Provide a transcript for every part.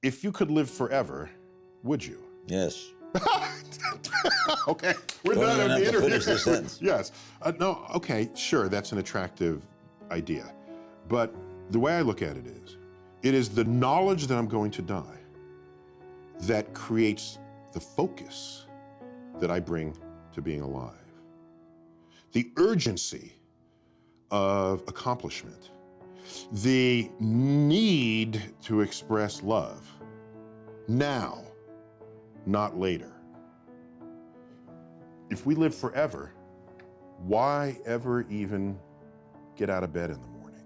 If you could live forever, would you? Yes. Okay, we're done with the interview. Finish the sentence. Yes. No, okay, sure, that's an attractive idea. But the way I look at it is the knowledge that I'm going to die that creates the focus that I bring to being alive. The urgency of accomplishment, the need to express love now, not later. If we live forever, why ever even get out of bed in the morning?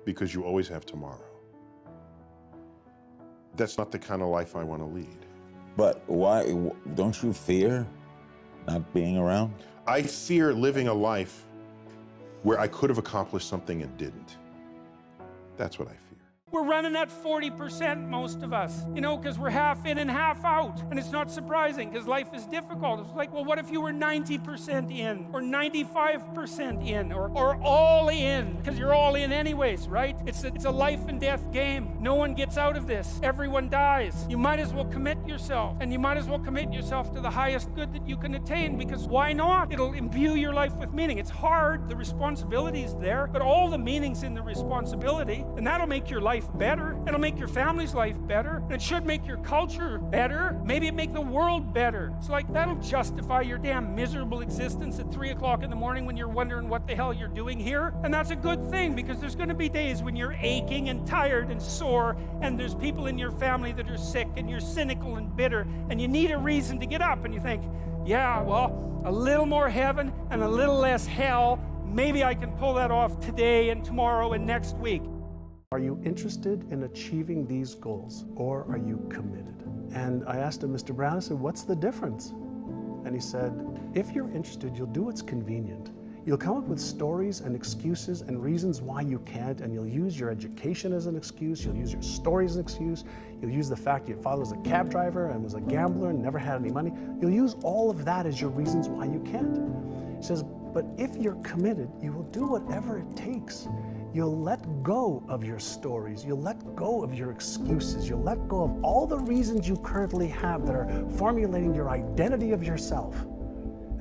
Because you always have tomorrow. That's not the kind of life I want to lead. But why, don't you fear not being around? I fear living a life where I could have accomplished something and didn't. That's what I fear. We're running at 40%, most of us, you know, because we're half in and half out. And it's not surprising because life is difficult. It's like, well, what if you were 90% in or 95% in or all in? Because you're all in anyways, right? It's a life and death game. No one gets out of this. Everyone dies. You might as well commit yourself. And you might as well commit yourself to the highest good that you can attain, because why not? It'll imbue your life with meaning. It's hard. The responsibility is there, but all the meaning's in the responsibility, and that'll make your life better. It'll make your family's life better. And it should make your culture better. Maybe it make the world better. It's like that'll justify your damn miserable existence at 3 o'clock in the morning when you're wondering what the hell you're doing here. And that's a good thing, because there's going to be days when you're aching and tired and sore, and there's people in your family that are sick, and you're cynical and bitter, and you need a reason to get up, and you think, yeah, well, a little more heaven and a little less hell. Maybe I can pull that off today and tomorrow and next week. Are you interested in achieving these goals, or are you committed? And I asked him, Mr. Brown, I said, what's the difference? And he said, if you're interested, you'll do what's convenient. You'll come up with stories and excuses and reasons why you can't, and you'll use your education as an excuse, you'll use your story as an excuse, you'll use the fact your father was a cab driver and was a gambler and never had any money. You'll use all of that as your reasons why you can't. He says, but if you're committed, you will do whatever it takes. You'll let go of your stories, you'll let go of your excuses, you'll let go of all the reasons you currently have that are formulating your identity of yourself,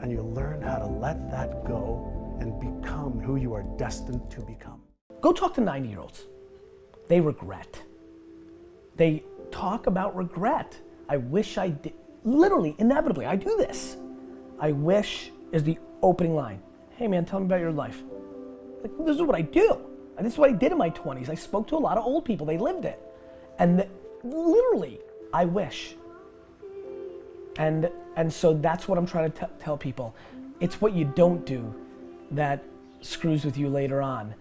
and you'll learn how to let that go and become who you are destined to become. Go talk to 90-year-olds. They regret. They talk about regret. I wish I did. Literally, inevitably, I do this. I wish is the opening line. Hey man, tell me about your life. Like, this is what I do. And this is what I did in my 20s. I spoke to a lot of old people, they lived it. And literally, I wish. And so that's what I'm trying to tell people. It's what you don't do that screws with you later on.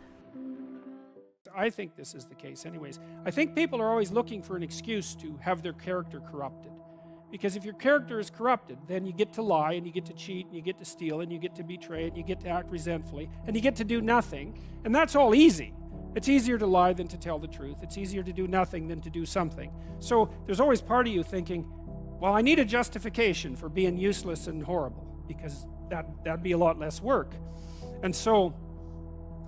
I think this is the case anyways. I think people are always looking for an excuse to have their character corrupted. Because if your character is corrupted, then you get to lie, and you get to cheat, and you get to steal, and you get to betray, and you get to act resentfully, and you get to do nothing. And that's all easy. It's easier to lie than to tell the truth. It's easier to do nothing than to do something. So there's always part of you thinking, well, I need a justification for being useless and horrible, because that'd be a lot less work. And so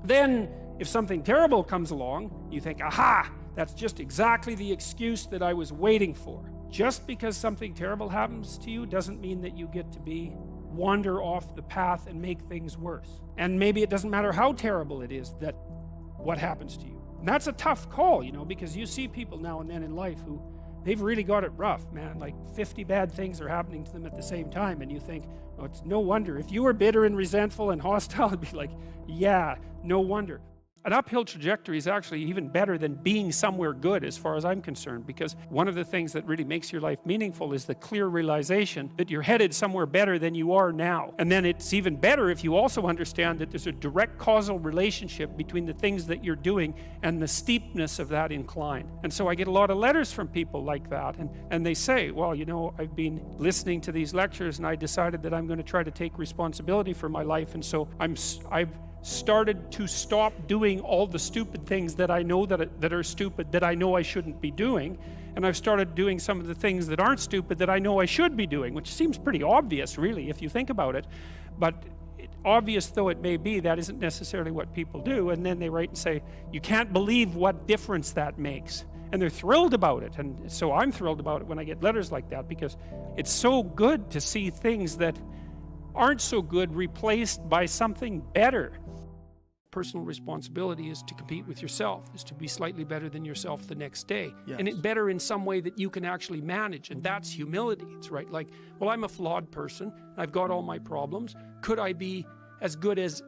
then if something terrible comes along, you think, aha, that's just exactly the excuse that I was waiting for. Just because something terrible happens to you doesn't mean that you get to wander off the path and make things worse. And maybe it doesn't matter how terrible it is that what happens to you. And that's a tough call, you know, because you see people now and then in life who they've really got it rough, man. Like 50 bad things are happening to them at the same time, and you think, oh, it's no wonder. If you were bitter and resentful and hostile, it'd be like, yeah, no wonder. An uphill trajectory is actually even better than being somewhere good as far as I'm concerned, because one of the things that really makes your life meaningful is the clear realization that you're headed somewhere better than you are now. And then it's even better if you also understand that there's a direct causal relationship between the things that you're doing and the steepness of that incline. And so I get a lot of letters from people like that, and they say, well, you know, I've been listening to these lectures and I decided that I'm going to try to take responsibility for my life, and so I've started to stop doing all the stupid things that I know that are stupid, that I know I shouldn't be doing, and I've started doing some of the things that aren't stupid that I know I should be doing, which seems pretty obvious, really, if you think about it. But obvious though it may be, that isn't necessarily what people do. And then they write and say, you can't believe what difference that makes. and they're thrilled about it. And so I'm thrilled about it when I get letters like that, because it's so good to see things that aren't so good replaced by something better. Personal responsibility is to compete with yourself, is to be slightly better than yourself the next day. Yes. And it better in some way that you can actually manage, and that's humility. It's right, like, well, I'm a flawed person, I've got all my problems, could I be as good as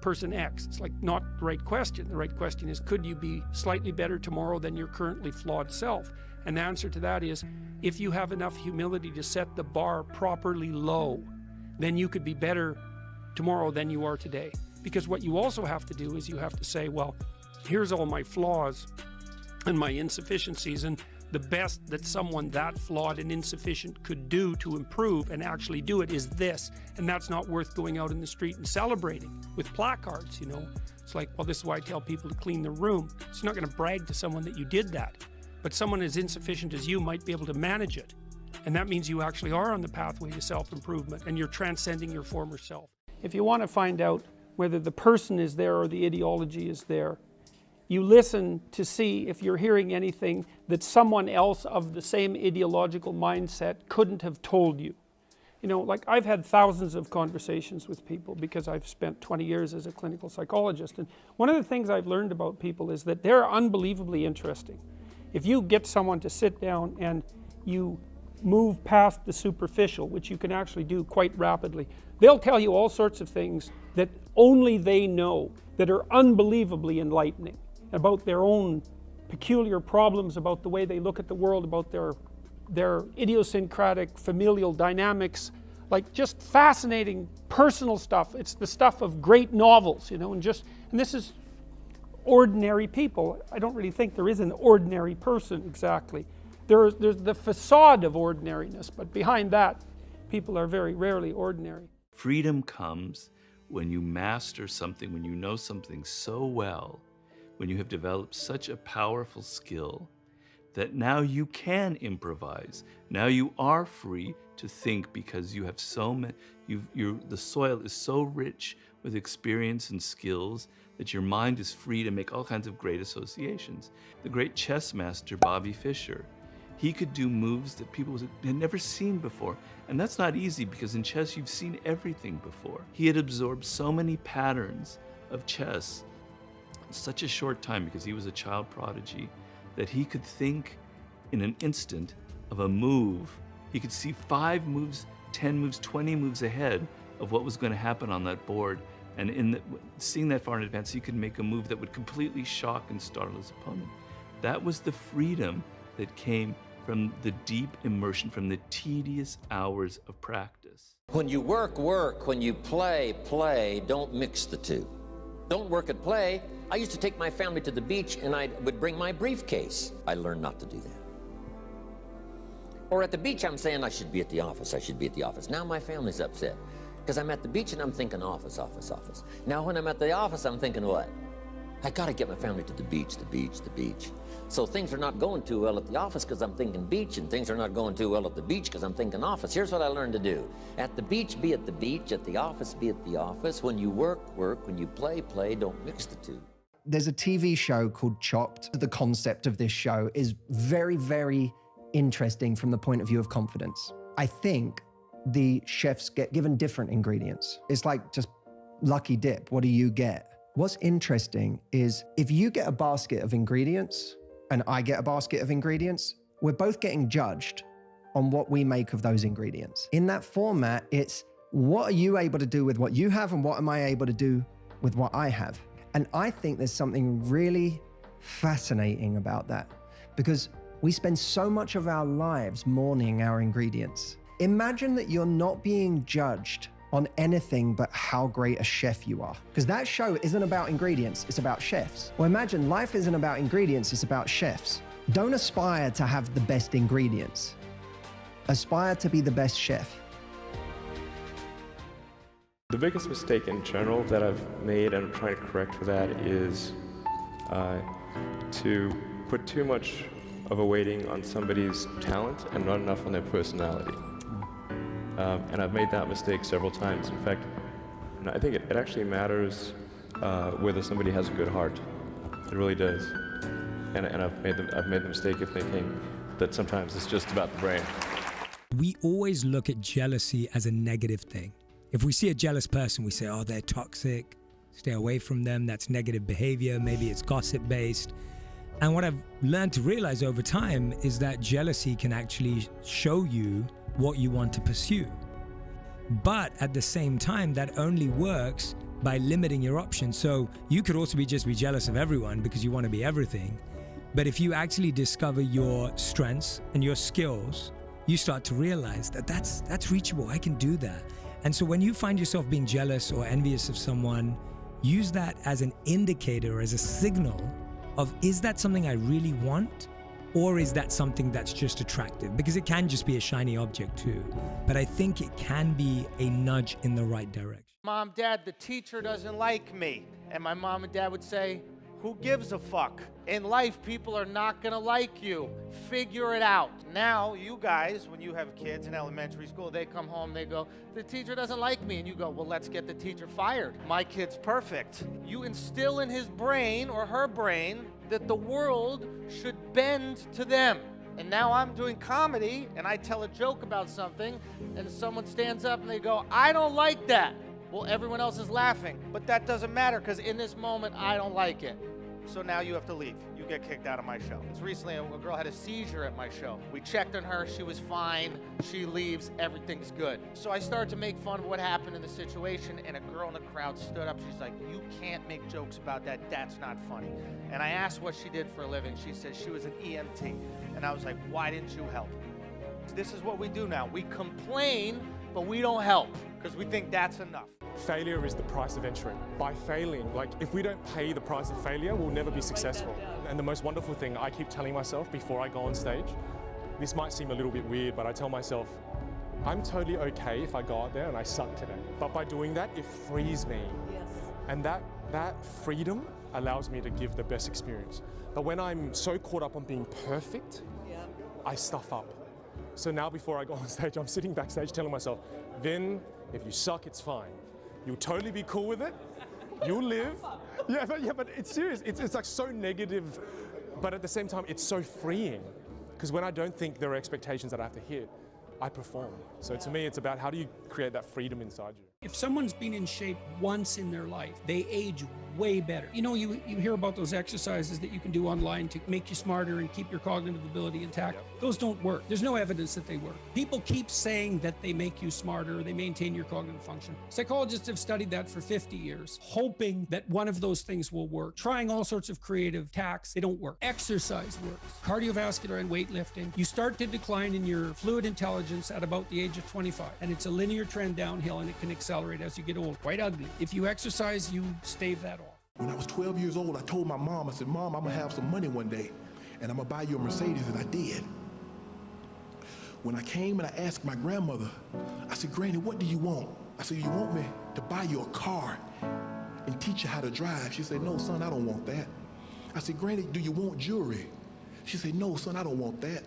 person X? It's like not the right question. The right question is, could you be slightly better tomorrow than your currently flawed self? And the answer to that is, if you have enough humility to set the bar properly low, then you could be better tomorrow than you are today. Because what you also have to do is you have to say, well, here's all my flaws and my insufficiencies, and the best that someone that flawed and insufficient could do to improve and actually do it is this. And that's not worth going out in the street and celebrating with placards, you know. It's like, well, this is why I tell people to clean their room. So you're not going to brag to someone that you did that. But someone as insufficient as you might be able to manage it. And that means you actually are on the pathway to self-improvement, and you're transcending your former self. If you want to find out whether the person is there or the ideology is there, you listen to see if you're hearing anything that someone else of the same ideological mindset couldn't have told you. You know, like, I've had thousands of conversations with people because I've spent 20 years as a clinical psychologist, and one of the things I've learned about people is that they're unbelievably interesting. If you get someone to sit down and you move past the superficial, which you can actually do quite rapidly, they'll tell you all sorts of things that only they know, that are unbelievably enlightening about their own peculiar problems, about the way they look at the world, about their idiosyncratic familial dynamics, like just fascinating personal stuff. It's the stuff of great novels, you know, and this is ordinary people. I don't really think there is an ordinary person exactly. There's the facade of ordinariness, but behind that, people are very rarely ordinary. Freedom comes when you master something, when you know something so well, when you have developed such a powerful skill that now you can improvise. Now you are free to think because you have so many, the soil is so rich with experience and skills that your mind is free to make all kinds of great associations. The great chess master, Bobby Fischer, he could do moves that people had never seen before. And that's not easy, because in chess you've seen everything before. He had absorbed so many patterns of chess in such a short time, because he was a child prodigy, that he could think in an instant of a move. He could see 5 moves, 10 moves, 20 moves ahead of what was going to happen on that board. And seeing that far in advance, he could make a move that would completely shock and startle his opponent. That was the freedom that came from the deep immersion, from the tedious hours of practice. When you work, work. When you play, play. Don't mix the two. Don't work and play. I used to take my family to the beach and I would bring my briefcase. I learned not to do that. Or at the beach, I'm saying I should be at the office. I should be at the office. Now my family's upset because I'm at the beach and I'm thinking office, office, office. Now when I'm at the office, I'm thinking what? I gotta get my family to the beach, the beach, the beach. So things are not going too well at the office because I'm thinking beach, and things are not going too well at the beach because I'm thinking office. Here's what I learned to do. At the beach, be at the beach. At the office, be at the office. When you work, work. When you play, play. Don't mix the two. There's a TV show called Chopped. The concept of this show is very, very interesting from the point of view of confidence. I think the chefs get given different ingredients. It's like just lucky dip. What do you get? What's interesting is if you get a basket of ingredients and I get a basket of ingredients, we're both getting judged on what we make of those ingredients. In that format, it's what are you able to do with what you have and what am I able to do with what I have? And I think there's something really fascinating about that, because we spend so much of our lives mourning our ingredients. Imagine that you're not being judged on anything but how great a chef you are. Because that show isn't about ingredients, it's about chefs. Well, imagine life isn't about ingredients, it's about chefs. Don't aspire to have the best ingredients. Aspire to be the best chef. The biggest mistake in general that I've made, and I'm trying to correct for that, is to put too much of a weighting on somebody's talent and not enough on their personality. And I've made that mistake several times. In fact, I think it actually matters whether somebody has a good heart. It really does. And I've made the mistake of thinking that sometimes it's just about the brain. We always look at jealousy as a negative thing. If we see a jealous person, we say, oh, they're toxic, stay away from them, that's negative behavior, maybe it's gossip-based. And what I've learned to realize over time is that jealousy can actually show you what you want to pursue. But at the same time, that only works by limiting your options. So you could also just be jealous of everyone because you want to be everything. But if you actually discover your strengths and your skills, you start to realize that that's reachable. I can do that. And so when you find yourself being jealous or envious of someone, use that as an indicator, as a signal of, is that something I really want? Or is that something that's just attractive? Because it can just be a shiny object too. But I think it can be a nudge in the right direction. Mom, Dad, the teacher doesn't like me. And my mom and dad would say, who gives a fuck? In life, people are not gonna like you. Figure it out. Now, you guys, when you have kids in elementary school, they come home, they go, the teacher doesn't like me. And you go, well, let's get the teacher fired. My kid's perfect. You instill in his brain or her brain that the world should bend to them. And now I'm doing comedy and I tell a joke about something and someone stands up and they go, I don't like that. Well, everyone else is laughing, but that doesn't matter because in this moment, I don't like it. So now you have to leave. You get kicked out of my show. Recently, a girl had a seizure at my show. We checked on her, she was fine, she leaves, everything's good. So I started to make fun of what happened in the situation, and a girl in the crowd stood up, she's like, you can't make jokes about that, that's not funny. And I asked what she did for a living. She said she was an EMT. And I was like, why didn't you help? This is what we do now. We complain, but we don't help, because we think that's enough. Failure is the price of entry. By failing, like if we don't pay the price of failure, we'll never be successful. And the most wonderful thing I keep telling myself before I go on stage, this might seem a little bit weird, but I tell myself, I'm totally okay if I go out there and I suck today. But by doing that, it frees me. Yes. And that freedom allows me to give the best experience. But when I'm so caught up on being perfect, I stuff up. So now before I go on stage, I'm sitting backstage telling myself, Vinh, if you suck, it's fine. You'll totally be cool with it. You'll live. Yeah, but it's serious. It's like so negative, but at the same time, it's so freeing. Because when I don't think there are expectations that I have to hit, I perform. So to me, it's about how do you create that freedom inside you. If someone's been in shape once in their life, they age way better. You know, you hear about those exercises that you can do online to make you smarter and keep your cognitive ability intact. Yep. Those don't work. There's no evidence that they work. People keep saying that they make you smarter, they maintain your cognitive function. Psychologists have studied that for 50 years, hoping that one of those things will work. Trying all sorts of creative tacks, they don't work. Exercise works. Cardiovascular and weightlifting. You start to decline in your fluid intelligence at about the age of 25, and it's a linear trend downhill, and it can accelerate as you get old. Quite ugly. If you exercise, you stave that off. When I was 12 years old, I told my mom, I said, Mom, I'm gonna have some money one day, and I'm gonna buy you a Mercedes, and I did. When I came and I asked my grandmother, I said, Granny, what do you want? I said, you want me to buy you a car and teach you how to drive? She said, no, son, I don't want that. I said, Granny, do you want jewelry? She said, no, son, I don't want that.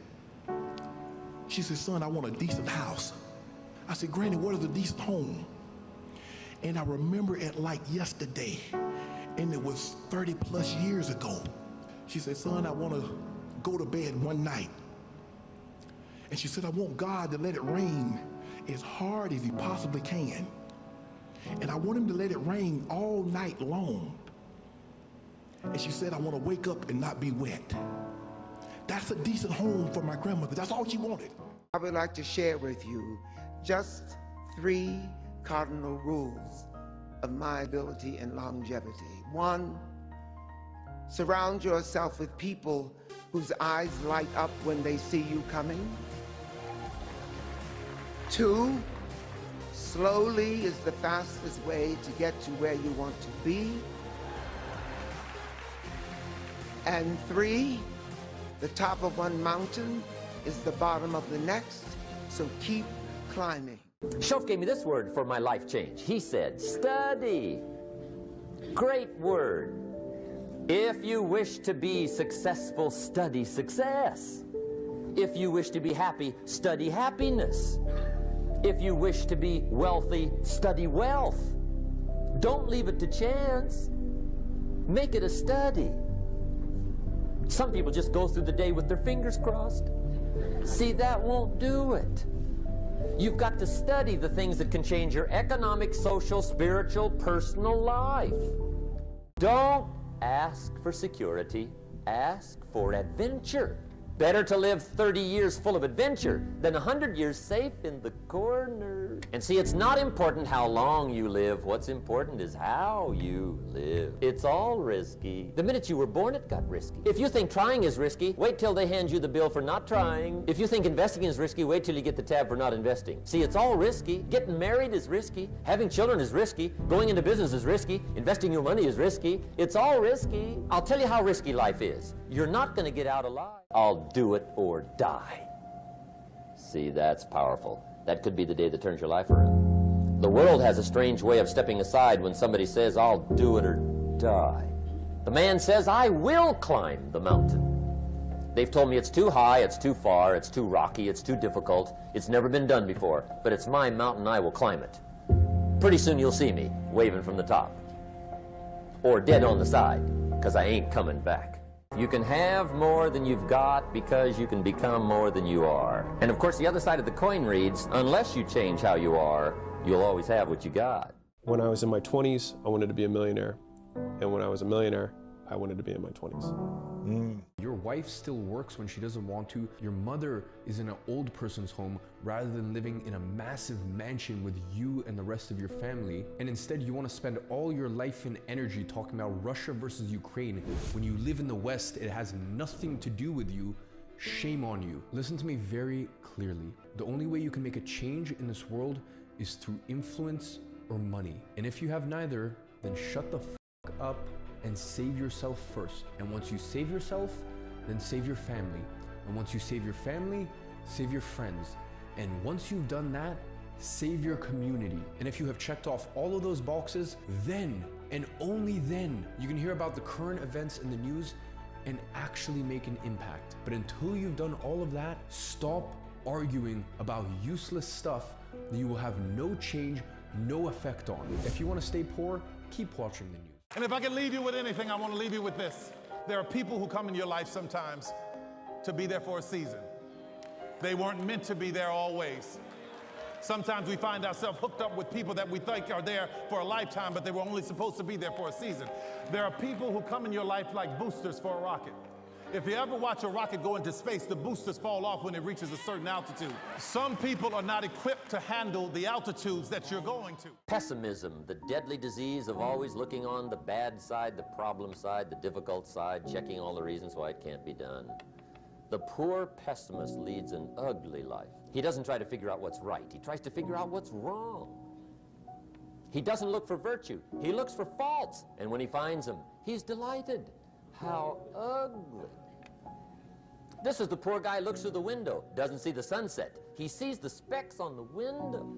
She said, son, I want a decent house. I said, Granny, what is a decent home? And I remember it like yesterday, and it was 30 plus years ago. She said, son, I want to go to bed one night. And she said, I want God to let it rain as hard as he possibly can. And I want him to let it rain all night long. And she said, I want to wake up and not be wet. That's a decent home for my grandmother. That's all she wanted. I would like to share with you just 3 cardinal rules of my ability and longevity. 1, surround yourself with people whose eyes light up when they see you coming. 2, slowly is the fastest way to get to where you want to be. And 3, the top of one mountain is the bottom of the next, so keep climbing. Shof gave me this word for my life change. He said, study. Great word. If you wish to be successful, study success. If you wish to be happy, study happiness. If you wish to be wealthy, study wealth. Don't leave it to chance. Make it a study. Some people just go through the day with their fingers crossed. See, that won't do it. You've got to study the things that can change your economic, social, spiritual, personal life. Don't ask for security, ask for adventure. Better to live 30 years full of adventure than 100 years safe in the corner. And see, it's not important how long you live. What's important is how you live. It's all risky. The minute you were born, it got risky. If you think trying is risky, wait till they hand you the bill for not trying. If you think investing is risky, wait till you get the tab for not investing. See, it's all risky. Getting married is risky. Having children is risky. Going into business is risky. Investing your money is risky. It's all risky. I'll tell you how risky life is. You're not going to get out alive. I'll do it or die. See, that's powerful. That could be the day that turns your life around. The world has a strange way of stepping aside when somebody says, I'll do it or die. The man says, I will climb the mountain. They've told me it's too high, it's too far, it's too rocky, it's too difficult, it's never been done before, but it's my mountain, I will climb it. Pretty soon you'll see me waving from the top. Or dead on the side, because I ain't coming back. You can have more than you've got because you can become more than you are. And of course, the other side of the coin reads, unless you change how you are, you'll always have what you got. When I was in my 20s, I wanted to be a millionaire. And when I was a millionaire, I wanted to be in my 20s. Your wife still works when she doesn't want to. Your mother is in an old person's home rather than living in a massive mansion with you and the rest of your family. And instead you want to spend all your life and energy talking about Russia versus Ukraine. When you live in the West, it has nothing to do with you. Shame on you. Listen to me very clearly. The only way you can make a change in this world is through influence or money. And if you have neither, then shut the fuck up and save yourself first. And once you save yourself, then save your family. And once you save your family, save your friends. And once you've done that, save your community. And if you have checked off all of those boxes, then, and only then, you can hear about the current events in the news and actually make an impact. But until you've done all of that, stop arguing about useless stuff that you will have no change, no effect on. If you want to stay poor, keep watching the news. And if I can leave you with anything, I want to leave you with this. There are people who come in your life sometimes to be there for a season. They weren't meant to be there always. Sometimes we find ourselves hooked up with people that we think are there for a lifetime, but they were only supposed to be there for a season. There are people who come in your life like boosters for a rocket. If you ever watch a rocket go into space, the boosters fall off when it reaches a certain altitude. Some people are not equipped to handle the altitudes that you're going to. Pessimism, the deadly disease of always looking on the bad side, the problem side, the difficult side, checking all the reasons why it can't be done. The poor pessimist leads an ugly life. He doesn't try to figure out what's right. He tries to figure out what's wrong. He doesn't look for virtue. He looks for faults. And when he finds them, he's delighted. How ugly. This is the poor guy who looks through the window, doesn't see the sunset. He sees the specks on the window.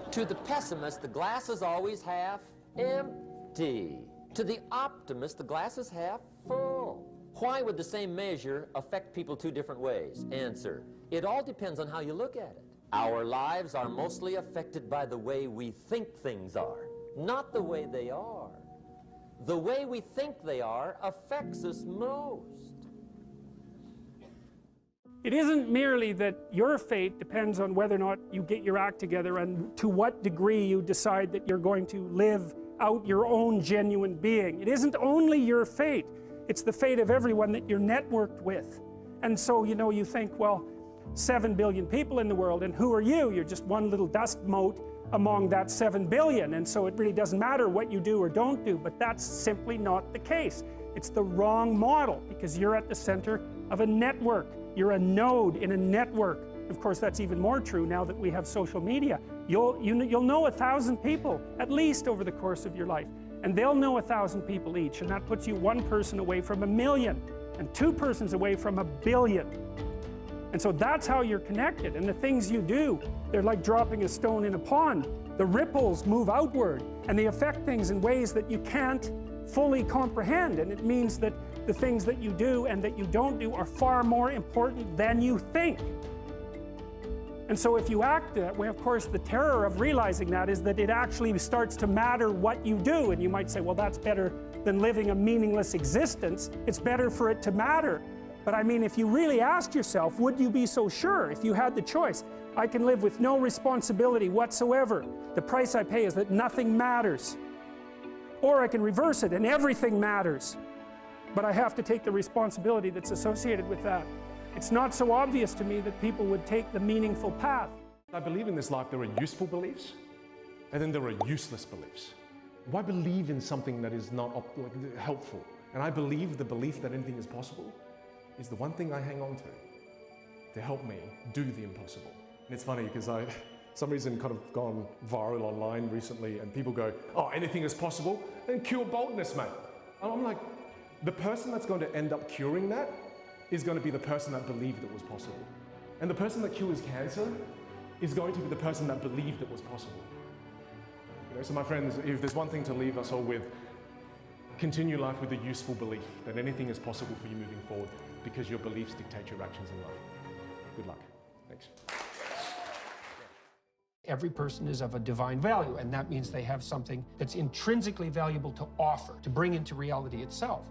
To the pessimist, the glass is always half empty. To the optimist, the glass is half full. Why would the same measure affect people two different ways? Answer, it all depends on how you look at it. Our lives are mostly affected by the way we think things are, not the way they are. The way we think they are affects us most. It isn't merely that your fate depends on whether or not you get your act together and to what degree you decide that you're going to live out your own genuine being. It isn't only your fate, it's the fate of everyone that you're networked with. And so, you know, you think, well, 7 billion people in the world, and who are you? You're just one little dust mote among that 7 billion, and so it really doesn't matter what you do or don't do, but that's simply not the case. It's the wrong model, because you're at the center of a network. You're a node in a network. Of course, that's even more true now that we have social media. You'll know 1,000 people, at least over the course of your life, and they'll know 1,000 people each, and that puts you one person away from 1 million, and 2 persons away from 1 billion. And so that's how you're connected, and the things you do, they're like dropping a stone in a pond. The ripples move outward, and they affect things in ways that you can't fully comprehend, and it means that the things that you do and that you don't do are far more important than you think. And so if you act that way, of course, the terror of realizing that is that it actually starts to matter what you do, and you might say, well, that's better than living a meaningless existence. It's better for it to matter. But I mean, if you really asked yourself, would you be so sure if you had the choice? I can live with no responsibility whatsoever. The price I pay is that nothing matters. Or I can reverse it and everything matters. But I have to take the responsibility that's associated with that. It's not so obvious to me that people would take the meaningful path. I believe in this life there are useful beliefs, and then there are useless beliefs. Why believe in something that is not helpful? And I believe the belief that anything is possible is the one thing I hang on to help me do the impossible. And it's funny because I, some reason, kind of gone viral online recently, and people go, "Oh, anything is possible," then cure boldness, mate. And I'm like, the person that's going to end up curing that is going to be the person that believed it was possible. And the person that cures cancer is going to be the person that believed it was possible. You know, so my friends, if there's one thing to leave us all with, continue life with a useful belief that anything is possible for you moving forward, because your beliefs dictate your actions in life. Good luck. Thanks. Every person is of a divine value, and that means they have something that's intrinsically valuable to offer, to bring into reality itself.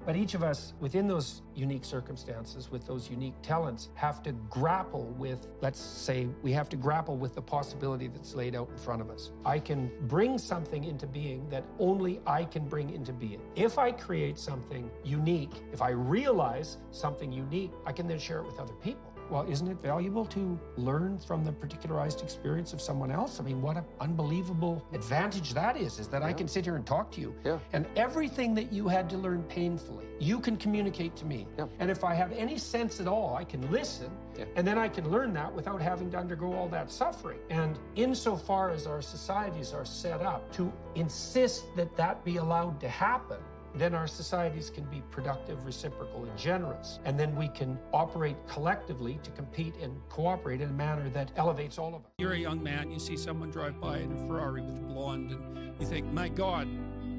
But each of us, within those unique circumstances, with those unique talents, have to grapple with, let's say, we have to grapple with the possibility that's laid out in front of us. I can bring something into being that only I can bring into being. If I create something unique, if I realize something unique, I can then share it with other people. Well, isn't it valuable to learn from the particularized experience of someone else? I mean, what an unbelievable advantage that is that I can sit here and talk to you. And everything that you had to learn painfully, you can communicate to me. And if I have any sense at all, I can listen, and then I can learn that without having to undergo all that suffering. And insofar as our societies are set up to insist that that be allowed to happen, then our societies can be productive, reciprocal, and generous. And then we can operate collectively to compete and cooperate in a manner that elevates all of us. You're a young man, you see someone drive by in a Ferrari with a blonde, and you think, my God,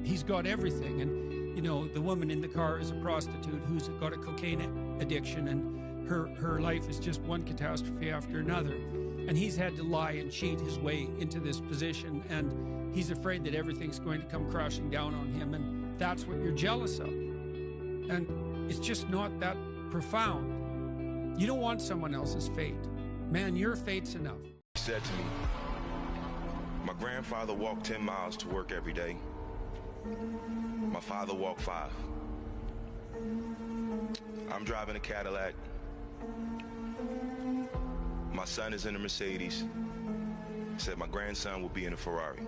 he's got everything. And, you know, the woman in the car is a prostitute who's got a cocaine addiction, and her life is just one catastrophe after another. And he's had to lie and cheat his way into this position, and he's afraid that everything's going to come crashing down on him, and that's what you're jealous of. And it's just not that profound. You don't want someone else's fate. Man, your fate's enough. He said to me, my grandfather walked 10 miles to work every day. My father walked 5. I'm driving a Cadillac. My son is in a Mercedes. He said my grandson will be in a Ferrari.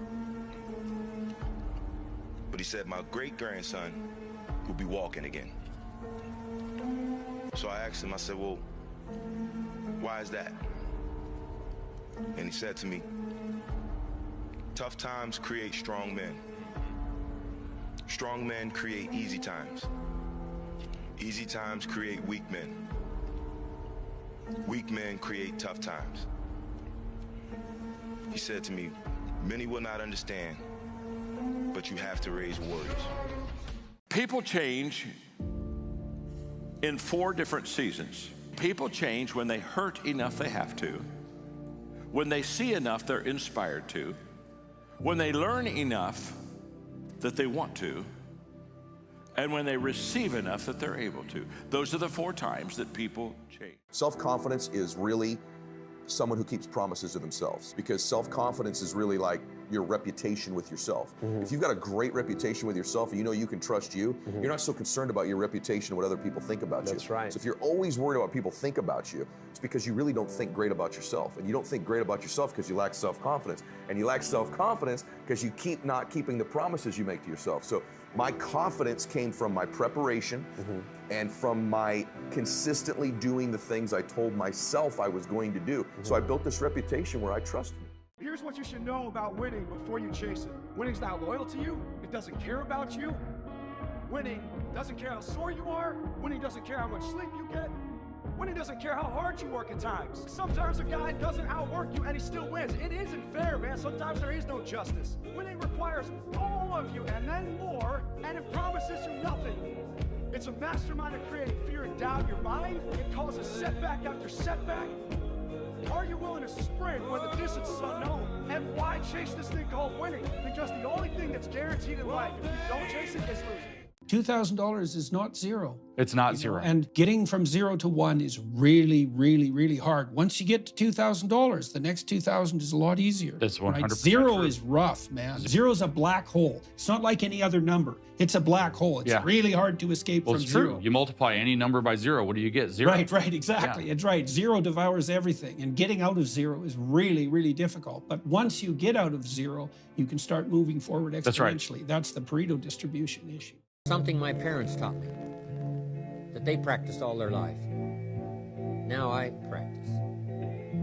But he said my great-grandson will be walking again. So I asked him, I said, well, why is that? And he said to me, tough times create strong men. Strong men create easy times. Easy times create weak men. Weak men create tough times. He said to me, many will not understand, but you have to raise warriors. People change in 4 different seasons. People change when they hurt enough they have to, when they see enough they're inspired to, when they learn enough that they want to, and when they receive enough that they're able to. Those are the 4 times that people change. Self-confidence is really someone who keeps promises to themselves, because self-confidence is really like your reputation with yourself. If you've got a great reputation with yourself and you know you can trust you, you're not so concerned about your reputation and what other people think about you. That's right. So if you're always worried about what people think about you, it's because you really don't think great about yourself. And you don't think great about yourself because you lack self-confidence. And you lack self-confidence because you keep not keeping the promises you make to yourself. So my confidence came from my preparation and from my consistently doing the things I told myself I was going to do. So I built this reputation where I trust me. Here's what you should know about winning before you chase it. Winning's not loyal to you. It doesn't care about you. Winning doesn't care how sore you are. Winning doesn't care how much sleep you get. Winning doesn't care how hard you work at times. Sometimes a guy doesn't outwork you and he still wins. It isn't fair, man. Sometimes there is no justice. Winning requires all of you and then more, and it promises you nothing. It's a mastermind of creating fear and doubt in your mind. It causes setback after setback. Are you willing to sprint when the distance is unknown? And why chase this thing called winning? Because the only thing that's guaranteed in life, if you don't chase it, is losing. $2,000 is not zero. It's not zero. And getting from 0 to 1 is really, really, really hard. Once you get to $2,000, the next 2,000 is a lot easier. That's 100% right? Zero true. is rough, man. Zero is a black hole. It's not like any other number. It's a black hole. It's really hard to escape Well, from it's zero. true. You multiply any number by zero, what do you get? Zero. Right, exactly. Yeah. It's right. Zero devours everything. And getting out of zero is really, really difficult. But once you get out of zero, you can start moving forward exponentially. That's the Pareto distribution issue. Something my parents taught me, that they practiced all their life. Now I practice.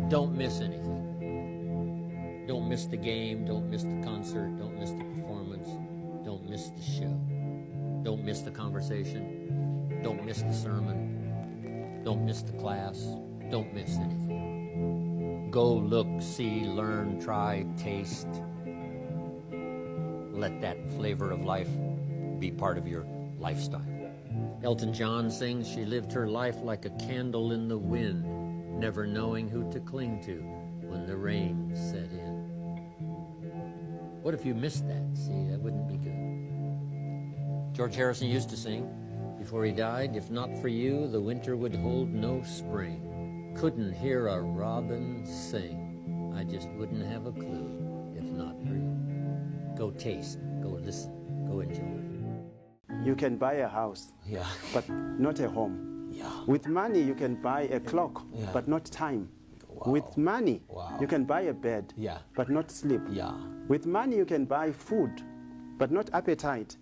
Don't miss anything. Don't miss the game, don't miss the concert, don't miss the performance, don't miss the show. Don't miss the conversation, don't miss the sermon, don't miss the class, don't miss anything. Go look, see, learn, try, taste. Let that flavor of life be part of your lifestyle. Elton John sings, she lived her life like a candle in the wind, never knowing who to cling to when the rain set in. What if you missed that? See, that wouldn't be good. George Harrison used to sing, before he died, if not for you, the winter would hold no spring. Couldn't hear a robin sing. I just wouldn't have a clue if not for you. Go taste, go listen, go enjoy. You can buy a house, but not a home. With money, you can buy a clock, but not time. With money, you can buy a bed, but not sleep. With money, you can buy food, but not appetite.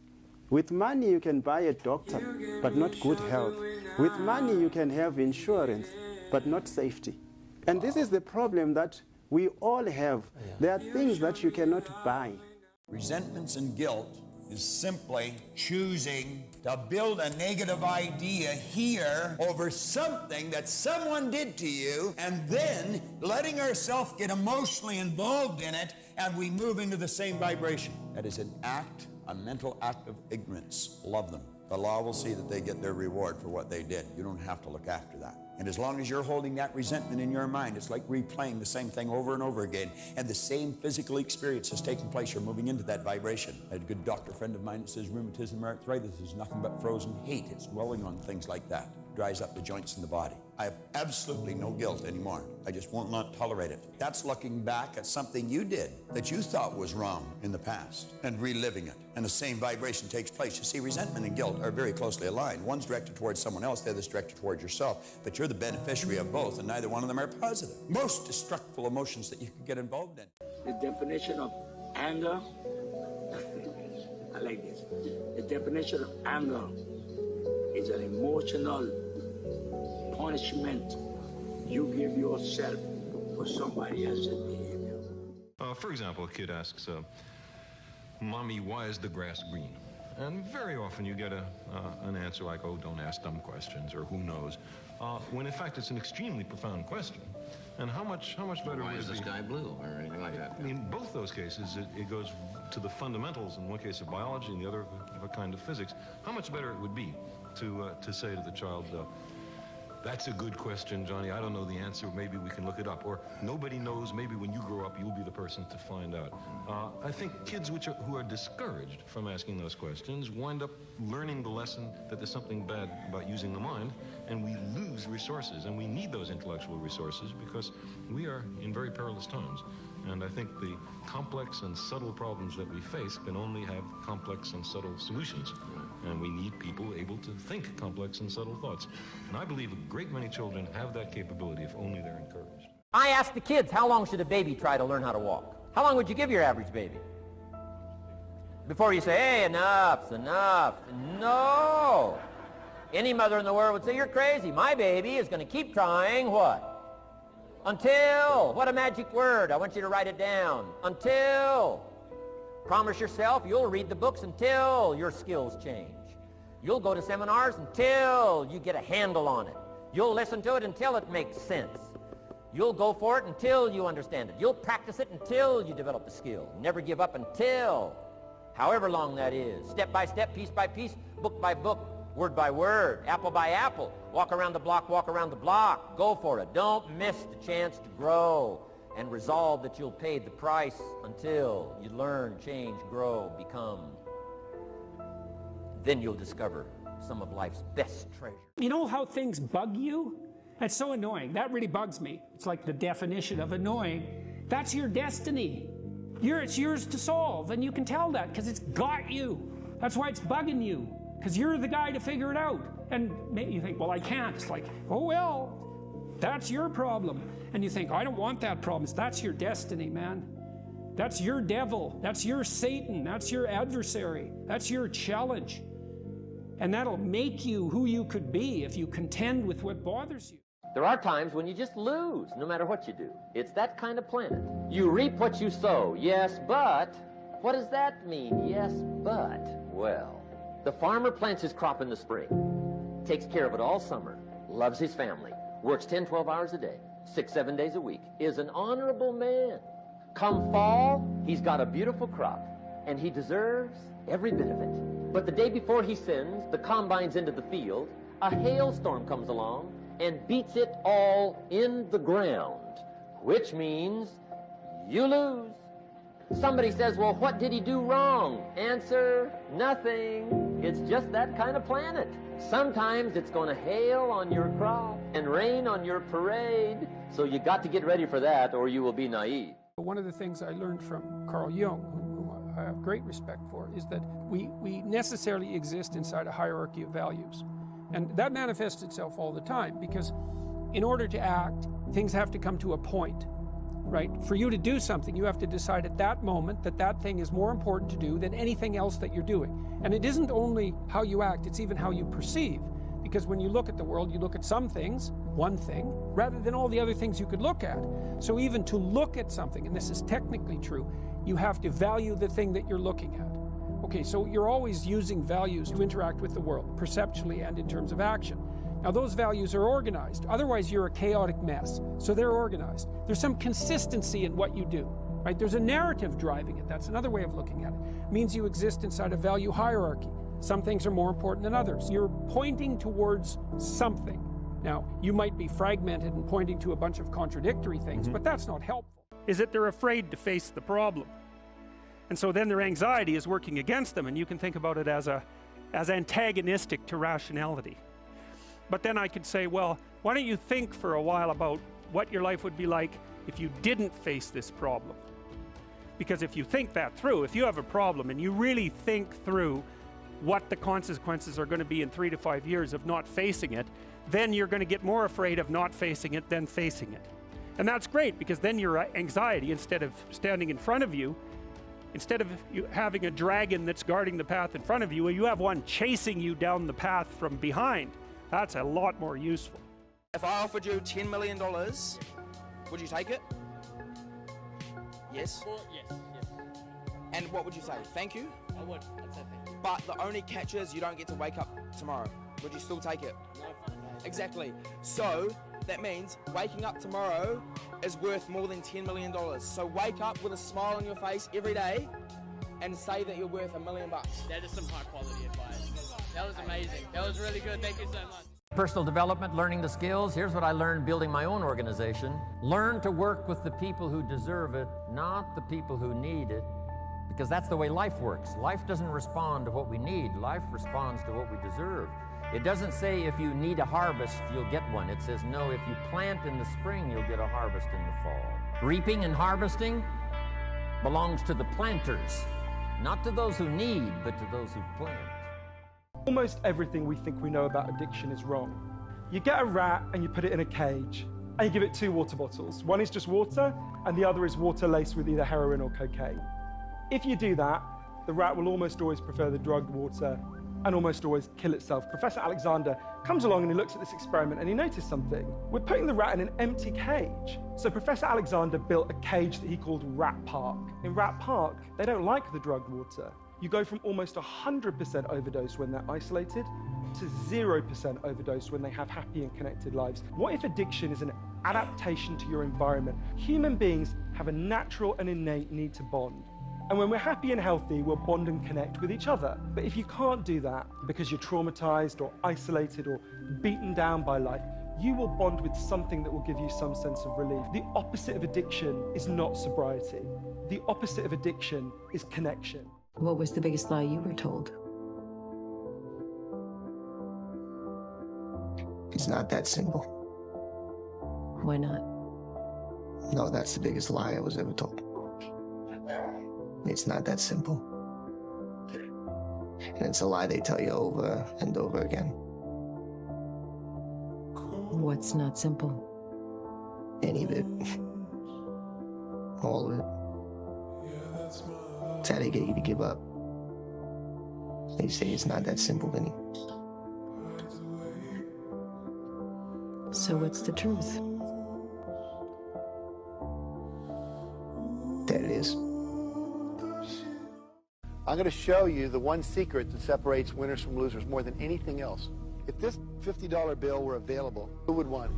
With money, you can buy a doctor, but not good health. With money, you can have insurance, but not safety. And this is the problem that we all have. There are things that you cannot buy. Resentments and guilt is simply choosing to build a negative idea here over something that someone did to you and then letting ourselves get emotionally involved in it, and we move into the same vibration. That is an act, a mental act of ignorance. Love them. The law will see that they get their reward for what they did. You don't have to look after that. And as long as you're holding that resentment in your mind, it's like replaying the same thing over and over again, and the same physical experience is taking place. You're moving into that vibration. I had a good doctor friend of mine that says rheumatism or arthritis is nothing but frozen hate. It's dwelling on things like that. Dries up the joints in the body. I have absolutely no guilt anymore. I just will not tolerate it. That's looking back at something you did that you thought was wrong in the past and reliving it. And the same vibration takes place. You see, resentment and guilt are very closely aligned. One's directed towards someone else, the other's directed towards yourself. But you're the beneficiary of both, and neither one of them are positive. Most destructive emotions that you can get involved in. The definition of anger, I like this. The definition of anger is an emotional punishment you give yourself for somebody else's behavior. For example, a kid asks, Mommy, why is the grass green? And very often you get an answer like, oh, don't ask dumb questions, or who knows, when in fact it's an extremely profound question. And how much better Why would is it the be? sky blue, or anything like that? In both those cases, it goes to the fundamentals, in one case of biology, in the other of a kind of physics. How much better it would be to say to the child, that's a good question, Johnny. I don't know the answer. Maybe we can look it up. Or nobody knows. Maybe when you grow up, you'll be the person to find out. I think kids who are discouraged from asking those questions wind up learning the lesson that there's something bad about using the mind, and we lose resources. And we need those intellectual resources because we are in very perilous times. And I think the complex and subtle problems that we face can only have complex and subtle solutions. And we need people able to think complex and subtle thoughts. And I believe a great many children have that capability if only they're encouraged. I ask the kids, how long should a baby try to learn how to walk? How long would you give your average baby? Before you say, hey, enough's enough. No. Any mother in the world would say, you're crazy. My baby is going to keep trying what? Until. What a magic word. I want you to write it down. Until. Promise yourself you'll read the books until your skills change. You'll go to seminars until you get a handle on it. You'll listen to it until it makes sense. You'll go for it until you understand it. You'll practice it until you develop the skill. Never give up until, however long that is. Step by step, piece by piece, book by book, Word by word, apple by apple. Walk around the block, walk around the block. Go for it. Don't miss the chance to grow. And resolve that you'll pay the price until you learn, change, grow, become. Then you'll discover some of life's best treasures. You know how things bug you? That's so annoying. That really bugs me. It's like the definition of annoying. That's your destiny. It's yours to solve, and you can tell that because it's got you. That's why it's bugging you, because you're the guy to figure it out. And you think, well, I can't. It's like, oh, well, that's your problem. And you think, I don't want that problem. That's your destiny, man. That's your devil. That's your Satan. That's your adversary. That's your challenge. And that'll make you who you could be if you contend with what bothers you. There are times when you just lose, no matter what you do. It's that kind of planet. You reap what you sow, yes, but what does that mean, yes, but? Well, the farmer plants his crop in the spring, takes care of it all summer, loves his family, works 10, 12 hours a day, 6, 7 days a week, is an honorable man. Come fall, he's got a beautiful crop, and he deserves every bit of it. But the day before he sends the combines into the field, a hailstorm comes along and beats it all in the ground, which means you lose. Somebody says, well, what did he do wrong? Answer, nothing. It's just that kind of planet. Sometimes it's going to hail on your crop and rain on your parade, so you got to get ready for that or you will be naive. One of the things I learned from Carl Jung, whom I have great respect for, is that we necessarily exist inside a hierarchy of values. And that manifests itself all the time, because in order to act, things have to come to a point, right? For you to do something, you have to decide at that moment that that thing is more important to do than anything else that you're doing. And it isn't only how you act, it's even how you perceive. Because when you look at the world, you look at some things, one thing, rather than all the other things you could look at. So even to look at something, and this is technically true, you have to value the thing that you're looking at. Okay, so you're always using values to interact with the world, perceptually and in terms of action. Now those values are organized, otherwise you're a chaotic mess. So they're organized. There's some consistency in what you do, right? There's a narrative driving it. That's another way of looking at it. It means you exist inside a value hierarchy. Some things are more important than others. You're pointing towards something. Now, you might be fragmented and pointing to a bunch of contradictory things, but that's not helpful. Is that they're afraid to face the problem. And so then their anxiety is working against them, and you can think about it as antagonistic to rationality. But then I could say, well, why don't you think for a while about what your life would be like if you didn't face this problem? Because if you think that through, if you have a problem and you really think through what the consequences are going to be in 3 to 5 years of not facing it, then you're going to get more afraid of not facing it than facing it. And that's great, because then your anxiety, instead of standing in front of you, instead of you having a dragon that's guarding the path in front of you, you have one chasing you down the path from behind. That's a lot more useful. If I offered you $10 million, would you take it? Yes? Yes. And what would you say? Thank you? I would. I'd say thank you. But the only catch is you don't get to wake up tomorrow. Would you still take it? No. Exactly. So that means waking up tomorrow is worth more than $10 million. So wake up with a smile on your face every day and say that you're worth $1 million. That is some high quality advice. That was amazing. That was really good. Thank you so much. Personal development, learning the skills. Here's what I learned building my own organization. Learn to work with the people who deserve it, not the people who need it. Because that's the way life works. Life doesn't respond to what we need. Life responds to what we deserve. It doesn't say if you need a harvest, you'll get one. It says, no, if you plant in the spring, you'll get a harvest in the fall. Reaping and harvesting belongs to the planters, not to those who need, but to those who plant. Almost everything we think we know about addiction is wrong. You get a rat and you put it in a cage, and you give it 2 water bottles. One is just water, and the other is water laced with either heroin or cocaine. If you do that, the rat will almost always prefer the drugged water and almost always kill itself. Professor Alexander comes along and he looks at this experiment and he noticed something. We're putting the rat in an empty cage. So Professor Alexander built a cage that he called Rat Park. In Rat Park, they don't like the drugged water. You go from almost 100% overdose when they're isolated to 0% overdose when they have happy and connected lives. What if addiction is an adaptation to your environment? Human beings have a natural and innate need to bond. And when we're happy and healthy, we'll bond and connect with each other. But if you can't do that because you're traumatized or isolated or beaten down by life, you will bond with something that will give you some sense of relief. The opposite of addiction is not sobriety. The opposite of addiction is connection. What was the biggest lie you were told? It's not that simple. Why not? No, that's the biggest lie I was ever told. It's not that simple. And it's a lie they tell you over and over again. What's not simple? Any of it. All of it. It's how they get you to give up. They say it's not that simple, Vinny. So what's the truth? That it is. I'm going to show you the one secret that separates winners from losers more than anything else. If this $50 bill were available, who would want it?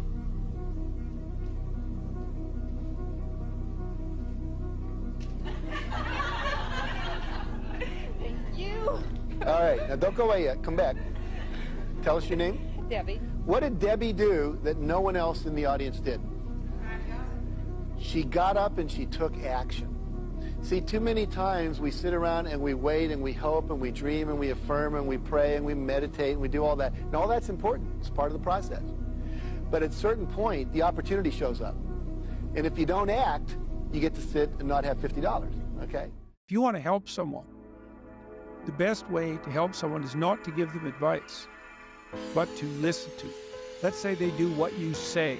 Thank you. All right, now don't go away yet. Come back. Tell us your name. Debbie. What did Debbie do that no one else in the audience did? She got up and she took action. See, too many times we sit around and we wait and we hope and we dream and we affirm and we pray and we meditate and we do all that. And all that's important. It's part of the process. But at a certain point, the opportunity shows up. And if you don't act, you get to sit and not have $50, okay? If you want to help someone, the best way to help someone is not to give them advice, but to listen to. Let's say they do what you say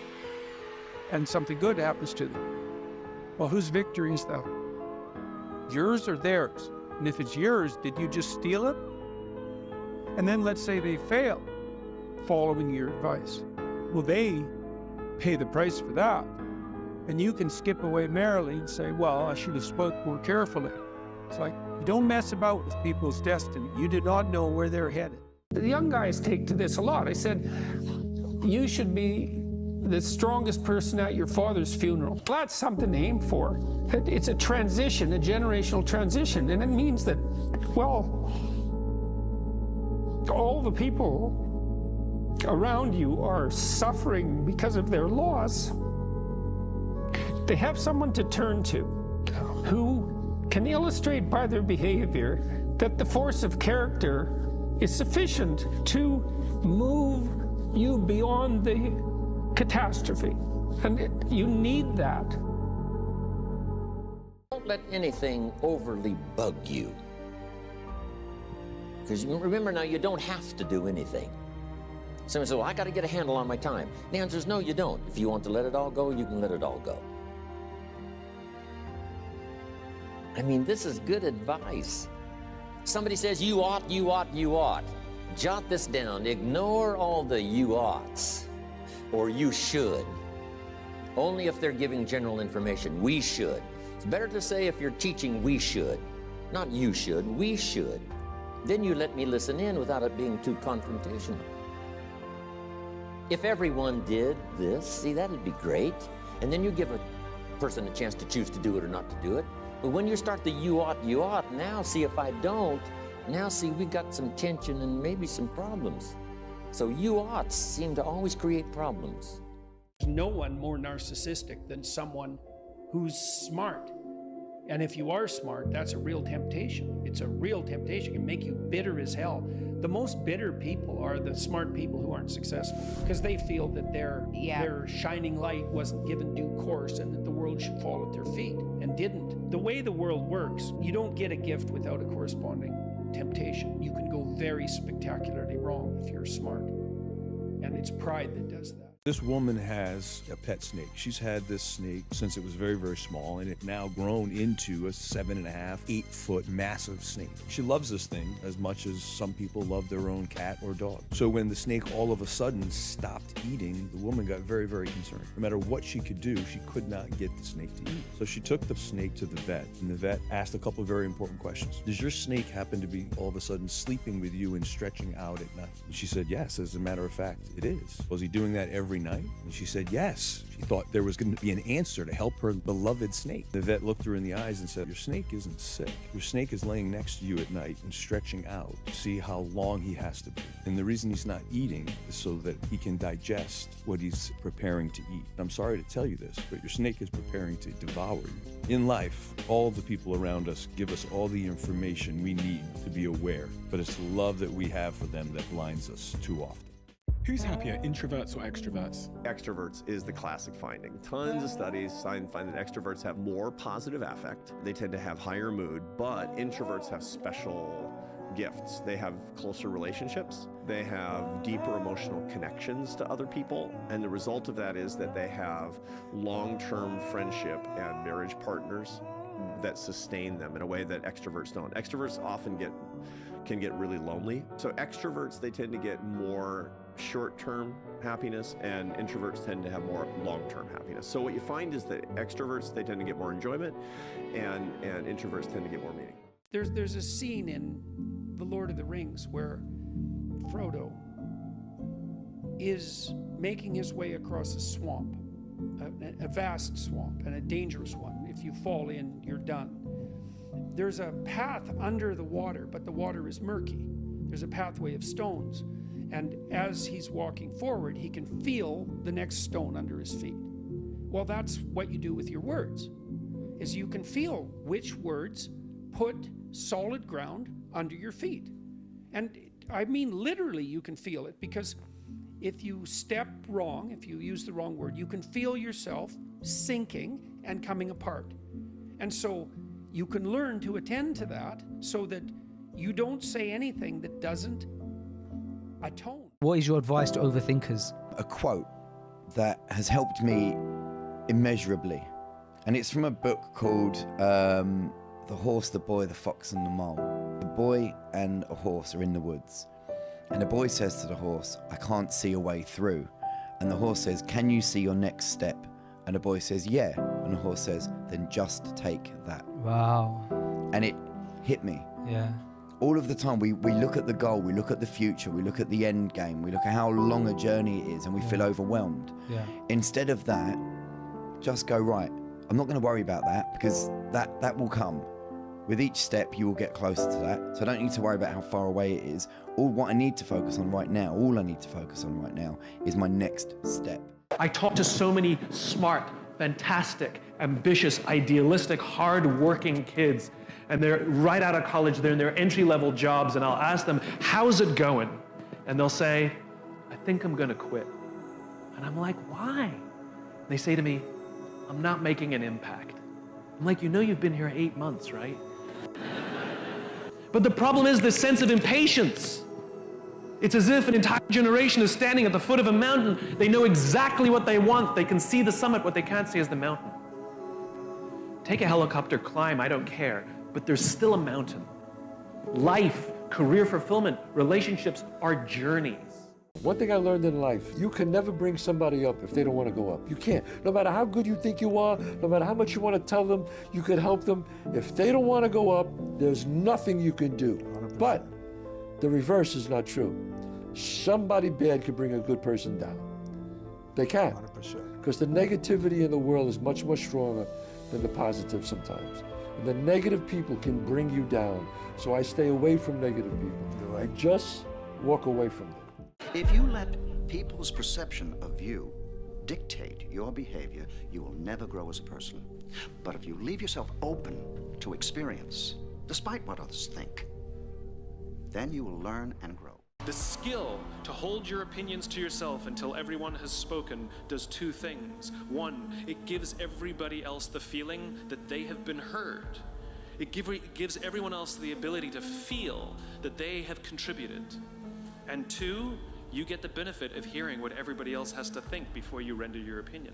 and something good happens to them. Well, whose victory is that? Yours or theirs? And if it's yours, did you just steal it? And then let's say they fail following your advice. Well, they pay the price for that. And you can skip away merrily and say, well, I should have spoke more carefully. It's like, you don't mess about with people's destiny. You do not know where they're headed. The young guys take to this a lot. I said, you should be the strongest person at your father's funeral. That's something to aim for. It's a transition, a generational transition, and it means that, well, all the people around you are suffering because of their loss. They have someone to turn to who can illustrate by their behavior that the force of character is sufficient to move you beyond the catastrophe. And you need that. Don't let anything overly bug you. Because remember now, you don't have to do anything. Someone says, well, I got to get a handle on my time. The answer is no, you don't. If you want to let it all go, you can let it all go. I mean, this is good advice. Somebody says, you ought, you ought, you ought. Jot this down. Ignore all the you oughts. Or you should. Only if they're giving general information. We should. It's better to say if you're teaching, we should. Not you should, we should. Then you let me listen in without it being too confrontational. If everyone did this, see, that'd be great. And then you give a person a chance to choose to do it or not to do it. But when you start the you ought, now see if I don't, now see we got some tension and maybe some problems. So you oughts seem to always create problems. There's no one more narcissistic than someone who's smart. And if you are smart, that's a real temptation. It's a real temptation. It can make you bitter as hell. The most bitter people are the smart people who aren't successful because they feel that their shining light wasn't given due course and that the world should fall at their feet and didn't. The way the world works, you don't get a gift without a corresponding temptation. You can go very spectacularly wrong if you're smart. And it's pride that does that. This woman has a pet snake. She's had this snake since it was very, very small, and it now grown into a 7.5, 8 foot massive snake. She loves this thing as much as some people love their own cat or dog. So when the snake all of a sudden stopped eating, the woman got very, very concerned. No matter what she could do, she could not get the snake to eat. So she took the snake to the vet, and the vet asked a couple of very important questions. Does your snake happen to be all of a sudden sleeping with you and stretching out at night? And she said, yes, as a matter of fact, it is. Was he doing that every every night? And she said yes. She thought there was going to be an answer to help her beloved snake. The vet looked her in the eyes and said, your snake isn't sick. Your snake is laying next to you at night and stretching out to see how long he has to be. And the reason he's not eating is so that he can digest what he's preparing to eat. I'm sorry to tell you this, but your snake is preparing to devour you. In life, all the people around us give us all the information we need to be aware, but it's the love that we have for them that blinds us too often. Who's happier, introverts or extroverts? Extroverts is the classic finding. Tons of studies find that extroverts have more positive affect. They tend to have higher mood, but introverts have special gifts. They have closer relationships. They have deeper emotional connections to other people. And the result of that is that they have long-term friendship and marriage partners that sustain them in a way that extroverts don't. Extroverts often can get really lonely. So extroverts, they tend to get more short-term happiness, and introverts tend to have more long-term happiness. So what you find is that extroverts, they tend to get more enjoyment, and introverts tend to get more meaning. There's a scene in The Lord of the Rings where Frodo is making his way across a swamp, a vast swamp and a dangerous one. If you fall in, you're done. There's a path under the water, but the water is murky. There's a pathway of stones. And as he's walking forward, he can feel the next stone under his feet. Well, that's what you do with your words, is you can feel which words put solid ground under your feet. And I mean, literally, you can feel it, because if you step wrong, if you use the wrong word, you can feel yourself sinking and coming apart. And so you can learn to attend to that so that you don't say anything that doesn't atone. What is your advice to overthinkers? A quote that has helped me immeasurably, and it's from a book called The Horse, the Boy, the Fox and the Mole. The boy and a horse are in the woods, and the boy says to the horse, I can't see a way through. And the horse says, can you see your next step? And the boy says, yeah. And the horse says, then just take that. Wow. And it hit me. Yeah. All of the time, we look at the goal, we look at the future, we look at the end game, we look at how long a journey it is, and we feel overwhelmed. Yeah. Instead of that, just go, right, I'm not going to worry about that, because that will come. With each step, you will get closer to that. So I don't need to worry about how far away it is. All I need to focus on right now is my next step. I talk to so many smart, fantastic, ambitious, idealistic, hard-working kids, and they're right out of college, they're in their entry-level jobs, and I'll ask them, how's it going? And they'll say, I think I'm gonna quit. And I'm like, why? And they say to me, I'm not making an impact. I'm like, you know you've been here 8 months, right? But the problem is this sense of impatience. It's as if an entire generation is standing at the foot of a mountain. They know exactly what they want. They can see the summit. What they can't see is the mountain. Take a helicopter climb, I don't care, but there's still a mountain. Life, career fulfillment, relationships are journeys. One thing I learned in life, you can never bring somebody up if they don't want to go up. You can't. No matter how good you think you are, no matter how much you want to tell them, you can help them. If they don't want to go up, there's nothing you can do. 100%. But the reverse is not true. Somebody bad can bring a good person down. They can. 100%. Because the negativity in the world is much, much stronger than the positive sometimes. And the negative people can bring you down. So I stay away from negative people. I just walk away from them. If you let people's perception of you dictate your behavior, you will never grow as a person. But if you leave yourself open to experience, despite what others think, then you will learn and grow. The skill to hold your opinions to yourself until everyone has spoken does two things. One, it gives everybody else the feeling that they have been heard. It gives everyone else the ability to feel that they have contributed. And two, you get the benefit of hearing what everybody else has to think before you render your opinion.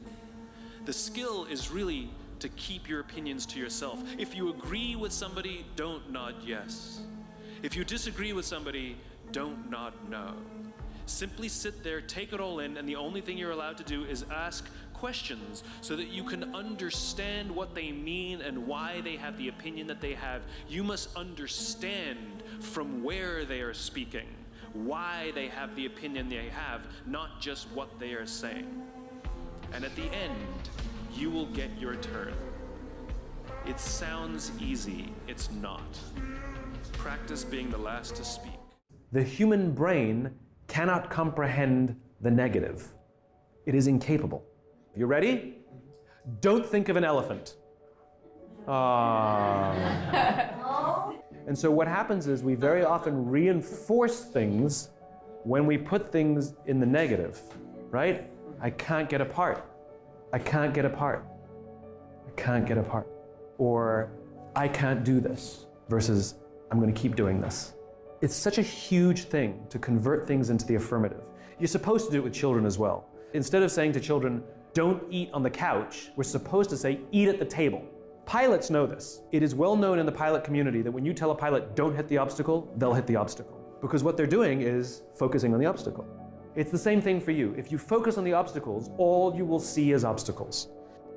The skill is really to keep your opinions to yourself. If you agree with somebody, don't nod yes. If you disagree with somebody, don't nod no. Simply sit there, take it all in, and the only thing you're allowed to do is ask questions so that you can understand what they mean and why they have the opinion that they have. You must understand from where they are speaking, why they have the opinion they have, not just what they are saying. And at the end, you will get your turn. It sounds easy, it's not. Practice being the last to speak. The human brain cannot comprehend the negative. It is incapable. You ready? Don't think of an elephant. And so what happens is we very often reinforce things when we put things in the negative, right? I can't get apart. I can't get apart. I can't get apart. Or I can't do this versus I'm going to keep doing this. It's such a huge thing to convert things into the affirmative. You're supposed to do it with children as well. Instead of saying to children, don't eat on the couch, we're supposed to say, eat at the table. Pilots know this. It is well known in the pilot community that when you tell a pilot, don't hit the obstacle, they'll hit the obstacle. Because what they're doing is focusing on the obstacle. It's the same thing for you. If you focus on the obstacles, all you will see is obstacles.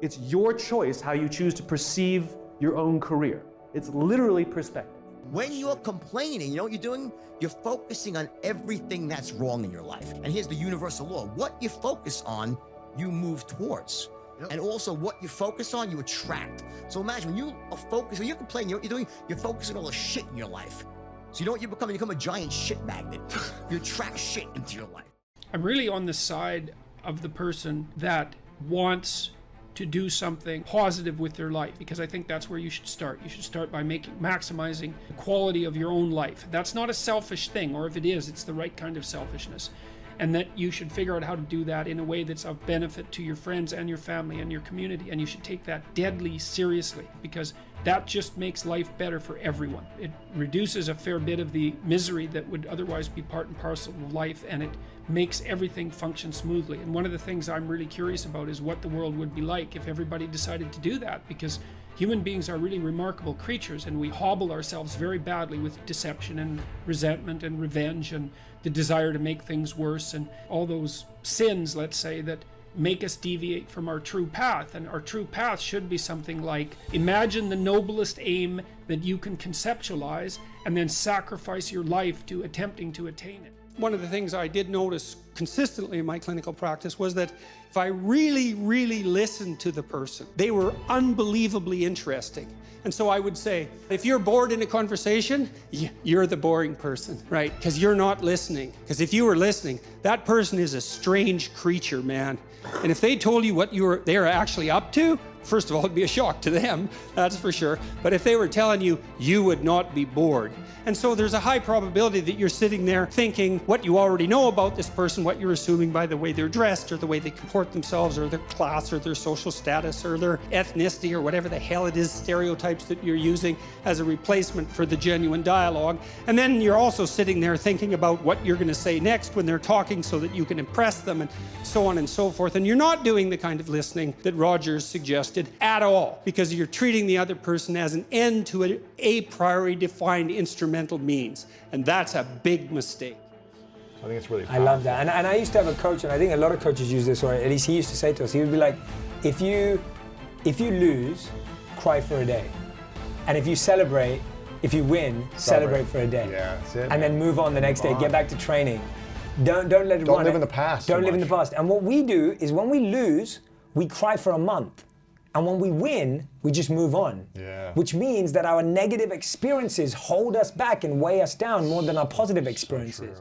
It's your choice how you choose to perceive your own career. It's literally perspective. When you're complaining, you know what you're doing? You're focusing on everything that's wrong in your life. And here's the universal law. What you focus on, you move towards. And also what you focus on, you attract. So imagine when you are focused, when you're complaining, you know what you're doing? You're focusing on all the shit in your life. So you know what you become? You become a giant shit magnet. You attract shit into your life. I'm really on the side of the person that wants to do something positive with their life, because I think that's where you should start. You should start by maximizing the quality of your own life. That's not a selfish thing, or if it is, it's the right kind of selfishness. And that you should figure out how to do that in a way that's of benefit to your friends and your family and your community. And you should take that deadly seriously, because that just makes life better for everyone. It reduces a fair bit of the misery that would otherwise be part and parcel of life, and it makes everything function smoothly. And one of the things I'm really curious about is what the world would be like if everybody decided to do that, because human beings are really remarkable creatures, and we hobble ourselves very badly with deception and resentment and revenge and the desire to make things worse and all those sins, let's say, that make us deviate from our true path. And our true path should be something like, imagine the noblest aim that you can conceptualize and then sacrifice your life to attempting to attain it. One of the things I did notice consistently in my clinical practice was that if I really, really listened to the person, they were unbelievably interesting. And so I would say, if you're bored in a conversation, you're the boring person, right? Because you're not listening. Because if you were listening, that person is a strange creature, man. And if they told you what they're actually up to, first of all, it'd be a shock to them, that's for sure. But if they were telling you, you would not be bored. And so there's a high probability that you're sitting there thinking what you already know about this person, what you're assuming by the way they're dressed or the way they comport themselves or their class or their social status or their ethnicity or whatever the hell it is, stereotypes that you're using as a replacement for the genuine dialogue. And then you're also sitting there thinking about what you're going to say next when they're talking so that you can impress them and so on and so forth. And you're not doing the kind of listening that Rogers suggested at all, because you're treating the other person as an end to an a priori defined instrumental means. And that's a big mistake. I think it's really powerful. I love that. And I used to have a coach, and I think a lot of coaches use this, or at least he used to say to us, he would be like, if you lose, cry for a day. And if you celebrate, if you win, celebrate for a day. Yeah, that's it. And then move on the next day, get back to training. Don't let it run. Don't live in the past. Don't live in the past. And what we do is when we lose, we cry for a month. And when we win, we just move on. Yeah. Which means that our negative experiences hold us back and weigh us down more than our positive experiences.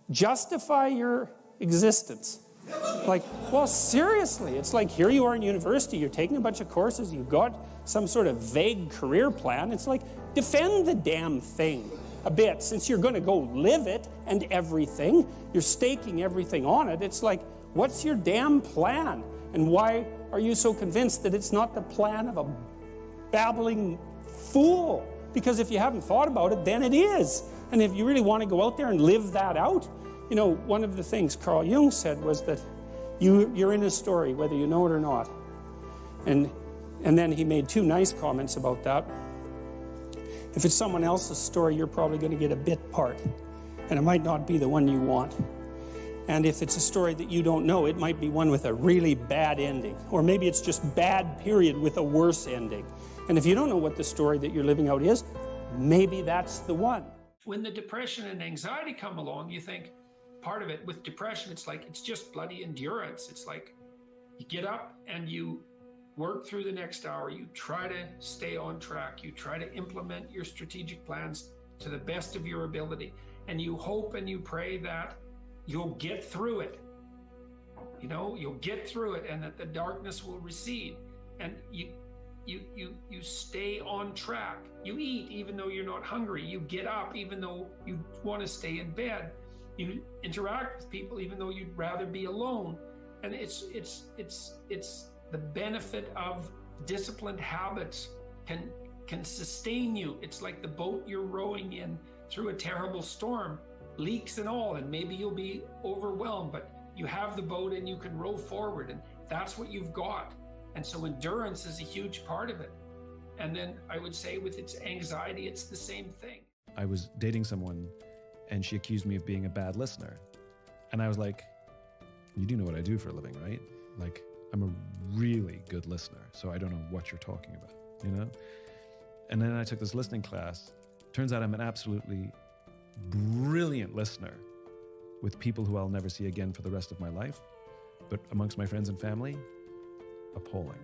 Justify your existence. Like, well, seriously, it's like here you are in university, you're taking a bunch of courses, you've got some sort of vague career plan. It's like, defend the damn thing a bit, since you're going to go live it and everything. You're staking everything on it. It's like, what's your damn plan? And why are you so convinced that it's not the plan of a babbling fool? Because if you haven't thought about it, then it is. And if you really want to go out there and live that out, you know, one of the things Carl Jung said was that you're in a story, whether you know it or not. And then he made two nice comments about that. If it's someone else's story, you're probably going to get a bit part, and it might not be the one you want. And if it's a story that you don't know, it might be one with a really bad ending. Or maybe it's just bad, period, with a worse ending. And if you don't know what the story that you're living out is, maybe that's the one. When the depression and anxiety come along, you think part of it with depression, it's like, it's just bloody endurance. It's like you get up and you work through the next hour. You try to stay on track. You try to implement your strategic plans to the best of your ability. And you hope and you pray that you'll get through it. You know, you'll get through it and that the darkness will recede. And you stay on track. You eat even though you're not hungry. You get up even though you want to stay in bed. You interact with people even though you'd rather be alone. And it's the benefit of disciplined habits can sustain you. It's like the boat you're rowing in through a terrible storm, leaks and all, and maybe you'll be overwhelmed, but you have the boat and you can row forward, and that's what you've got. And so endurance is a huge part of it. And then I would say with its anxiety, it's the same thing. I was dating someone and she accused me of being a bad listener. And I was like, you do know what I do for a living, right? Like, I'm a really good listener, so I don't know what you're talking about, you know? And then I took this listening class. Turns out I'm an absolutely brilliant listener with people who I'll never see again for the rest of my life. But amongst my friends and family, appalling.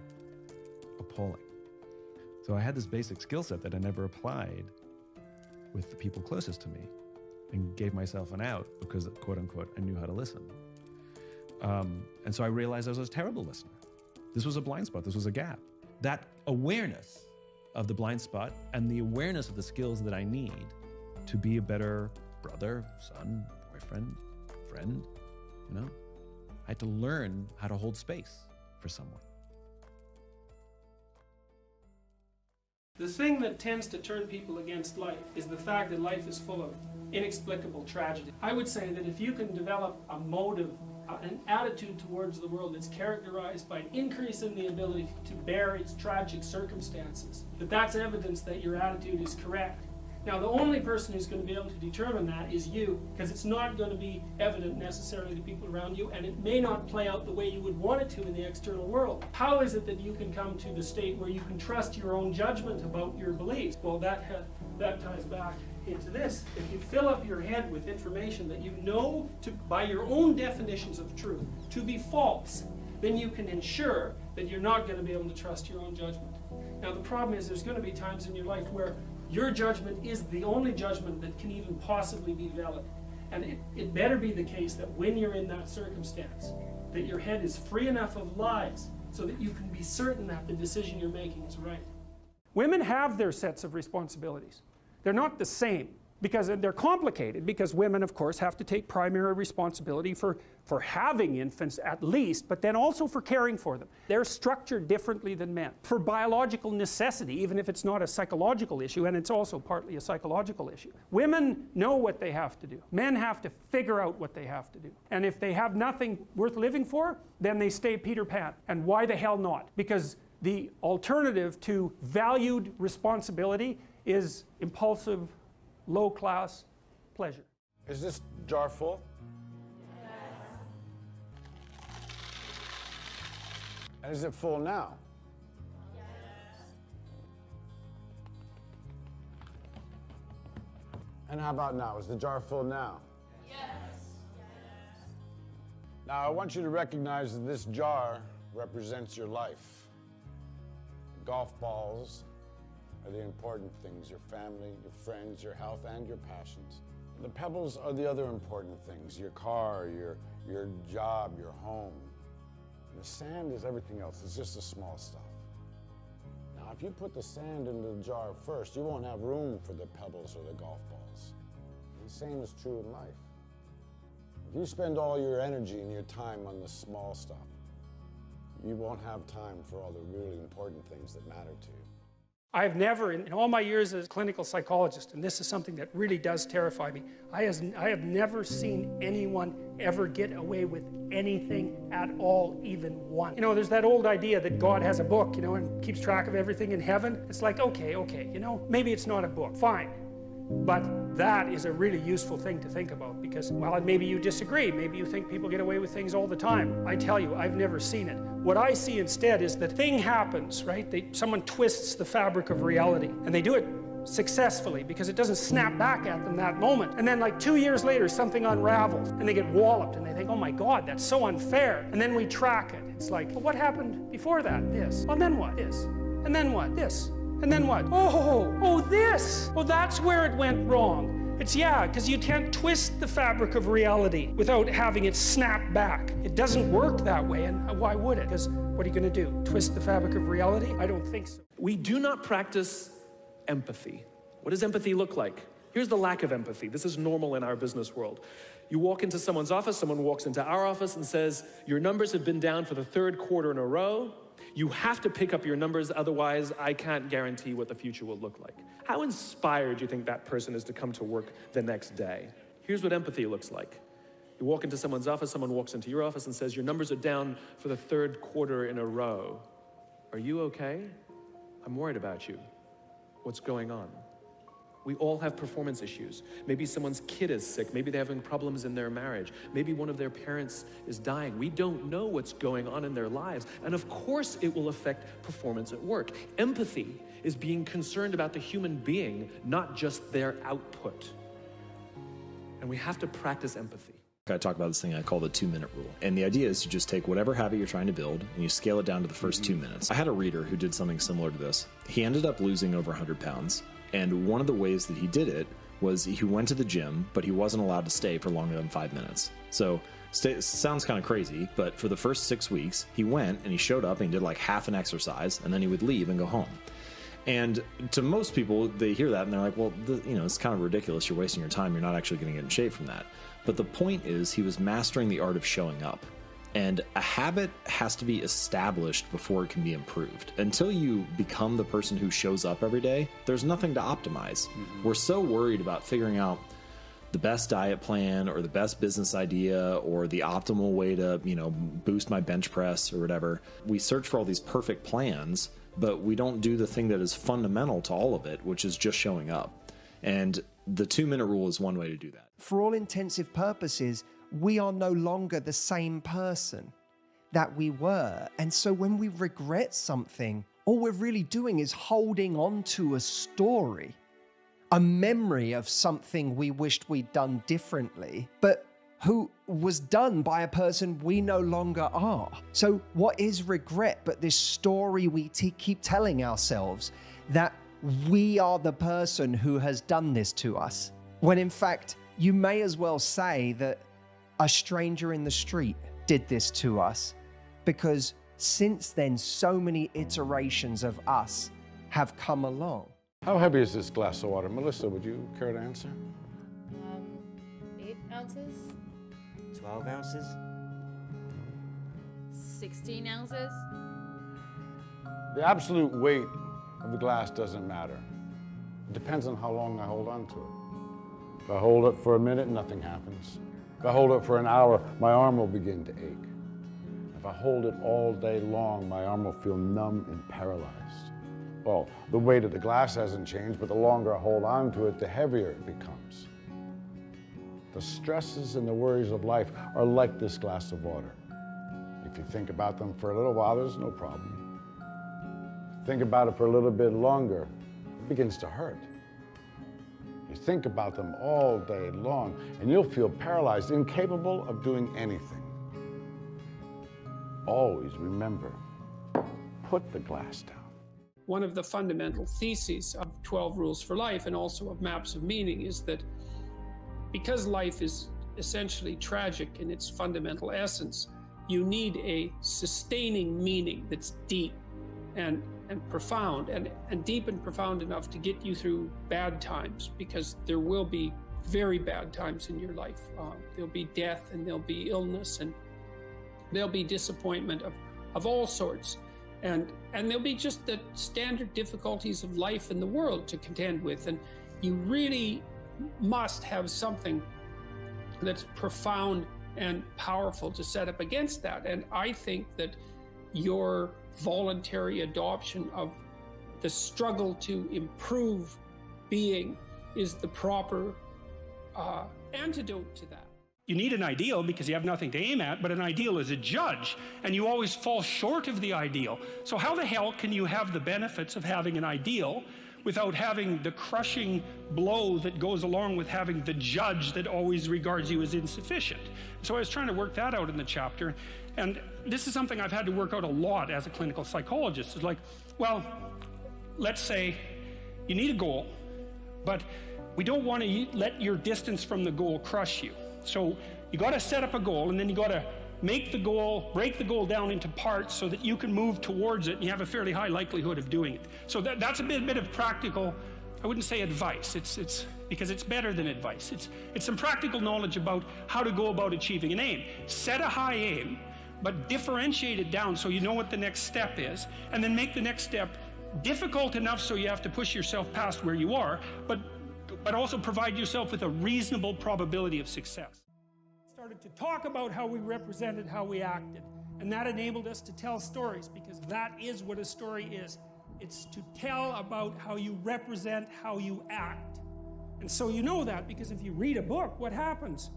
So I had this basic skill set that I never applied with the people closest to me and gave myself an out because, quote unquote, I knew how to listen. And so I realized I was a terrible listener. This was a blind spot. This was a gap. That awareness of the blind spot and the awareness of the skills that I need to be a better brother, son, boyfriend, friend, you know, I had to learn how to hold space for someone. The thing that tends to turn people against life is the fact that life is full of inexplicable tragedy. I would say that if you can develop a motive, an attitude towards the world that's characterized by an increase in the ability to bear its tragic circumstances, that's evidence that your attitude is correct. Now, the only person who's going to be able to determine that is you, because it's not going to be evident necessarily to people around you, and it may not play out the way you would want it to in the external world. How is it that you can come to the state where you can trust your own judgment about your beliefs? Well, that ties back into this. If you fill up your head with information that you know, by your own definitions of truth, to be false, then you can ensure that you're not going to be able to trust your own judgment. Now, the problem is there's going to be times in your life where your judgment is the only judgment that can even possibly be valid. And it better be the case that when you're in that circumstance, that your head is free enough of lies so that you can be certain that the decision you're making is right. Women have their sets of responsibilities. They're not the same, because they're complicated, because women, of course, have to take primary responsibility for having infants at least, but then also for caring for them. They're structured differently than men for biological necessity, even if it's not a psychological issue, and it's also partly a psychological issue. Women know what they have to do. Men have to figure out what they have to do. And if they have nothing worth living for, then they stay Peter Pan. And why the hell not? Because the alternative to valued responsibility is impulsive, low-class pleasure. Is this jar full? Yes. And is it full now? Yes. And how about now? Is the jar full now? Yes. Now I want you to recognize that this jar represents your life. Golf balls are the important things: your family, your friends, your health, and your passions. The pebbles are the other important things: your car, your job, your home. The sand is everything else. It's just the small stuff. Now, if you put the sand into the jar first, you won't have room for the pebbles or the golf balls. And the same is true in life. If you spend all your energy and your time on the small stuff, you won't have time for all the really important things that matter to you. I've never, in all my years as a clinical psychologist, and this is something that really does terrify me, I have never seen anyone ever get away with anything at all, even once. You know, there's that old idea that God has a book, you know, and keeps track of everything in heaven. It's like, okay, you know, maybe it's not a book, fine. But that is a really useful thing to think about, because, well, maybe you disagree. Maybe you think people get away with things all the time. I tell you, I've never seen it. What I see instead is the thing happens, right? Someone twists the fabric of reality, and they do it successfully because it doesn't snap back at them that moment. And then like 2 years later, something unravels and they get walloped and they think, oh my God, that's so unfair. And then we track it. It's like, well, what happened before that? This. Well, then what? This. And then what? This. And then what? Oh, this. Well, that's where it went wrong. It's because you can't twist the fabric of reality without having it snap back. It doesn't work that way, and why would it? Because what are you going to do? Twist the fabric of reality? I don't think so. We do not practice empathy. What does empathy look like? Here's the lack of empathy. This is normal in our business world. You walk into someone's office, someone walks into our office and says, your numbers have been down for the 3rd quarter in a row. You have to pick up your numbers, otherwise I can't guarantee what the future will look like. How inspired do you think that person is to come to work the next day? Here's what empathy looks like. You walk into someone's office, someone walks into your office and says, your numbers are down for the 3rd quarter in a row. Are you okay? I'm worried about you. What's going on? We all have performance issues. Maybe someone's kid is sick. Maybe they're having problems in their marriage. Maybe one of their parents is dying. We don't know what's going on in their lives. And of course it will affect performance at work. Empathy is being concerned about the human being, not just their output. And we have to practice empathy. I talk about this thing I call the 2-minute rule. And the idea is to just take whatever habit you're trying to build and you scale it down to the first 2 minutes. I had a reader who did something similar to this. He ended up losing over 100 pounds. And one of the ways that he did it was he went to the gym, but he wasn't allowed to stay for longer than 5 minutes. So sounds kind of crazy, but for the first 6 weeks, he went and he showed up and he did like half an exercise, and then he would leave and go home. And to most people, they hear that and they're like, well, it's kind of ridiculous. You're wasting your time. You're not actually going to get in shape from that. But the point is, he was mastering the art of showing up. And a habit has to be established before it can be improved. Until you become the person who shows up every day, there's nothing to optimize. We're so worried about figuring out the best diet plan or the best business idea or the optimal way to, boost my bench press or whatever. We search for all these perfect plans, but we don't do the thing that is fundamental to all of it, which is just showing up. And the 2-minute rule is one way to do that. For all intensive purposes, we are no longer the same person that we were. And so when we regret something, all we're really doing is holding on to a story, a memory of something we wished we'd done differently, but who was done by a person we no longer are. So what is regret but this story we keep telling ourselves that we are the person who has done this to us, when in fact, you may as well say that a stranger in the street did this to us, because since then, so many iterations of us have come along. How heavy is this glass of water? Melissa, would you care to answer? 8 ounces. 12 ounces. 16 ounces. The absolute weight of the glass doesn't matter. It depends on how long I hold on to it. If I hold it for a minute, nothing happens. If I hold it for an hour, my arm will begin to ache. If I hold it all day long, my arm will feel numb and paralyzed. Well, the weight of the glass hasn't changed, but the longer I hold on to it, the heavier it becomes. The stresses and the worries of life are like this glass of water. If you think about them for a little while, there's no problem. Think about it for a little bit longer, it begins to hurt. You think about them all day long, and you'll feel paralyzed, incapable of doing anything. Always remember, put the glass down. One of the fundamental theses of 12 Rules for Life and also of Maps of Meaning is that because life is essentially tragic in its fundamental essence, you need a sustaining meaning that's deep and profound, and deep and profound enough to get you through bad times, because there will be very bad times in your life. There'll be death, and there'll be illness, and there'll be disappointment of all sorts. And there'll be just the standard difficulties of life in the world to contend with. And you really must have something that's profound and powerful to set up against that. And I think that your voluntary adoption of the struggle to improve being is the proper antidote to that. You need an ideal because you have nothing to aim at, but an ideal is a judge, and you always fall short of the ideal. So how the hell can you have the benefits of having an ideal without having the crushing blow that goes along with having the judge that always regards you as insufficient. So I was trying to work that out in the chapter, and this is something I've had to work out a lot as a clinical psychologist. It's like, well, let's say you need a goal, but we don't want to let your distance from the goal crush you. So you got to set up a goal, and then you got to make the goal, break the goal down into parts so that you can move towards it and you have a fairly high likelihood of doing it. So that's a bit of practical, I wouldn't say advice, it's because it's better than advice. It's some practical knowledge about how to go about achieving an aim. Set a high aim, but differentiate it down so you know what the next step is, and then make the next step difficult enough so you have to push yourself past where you are, but also provide yourself with a reasonable probability of success. Started to talk about how we represented how we acted, and that enabled us to tell stories, because that is what a story is. It's to tell about how you represent how you act. And so you know that because if you read a book, what happens?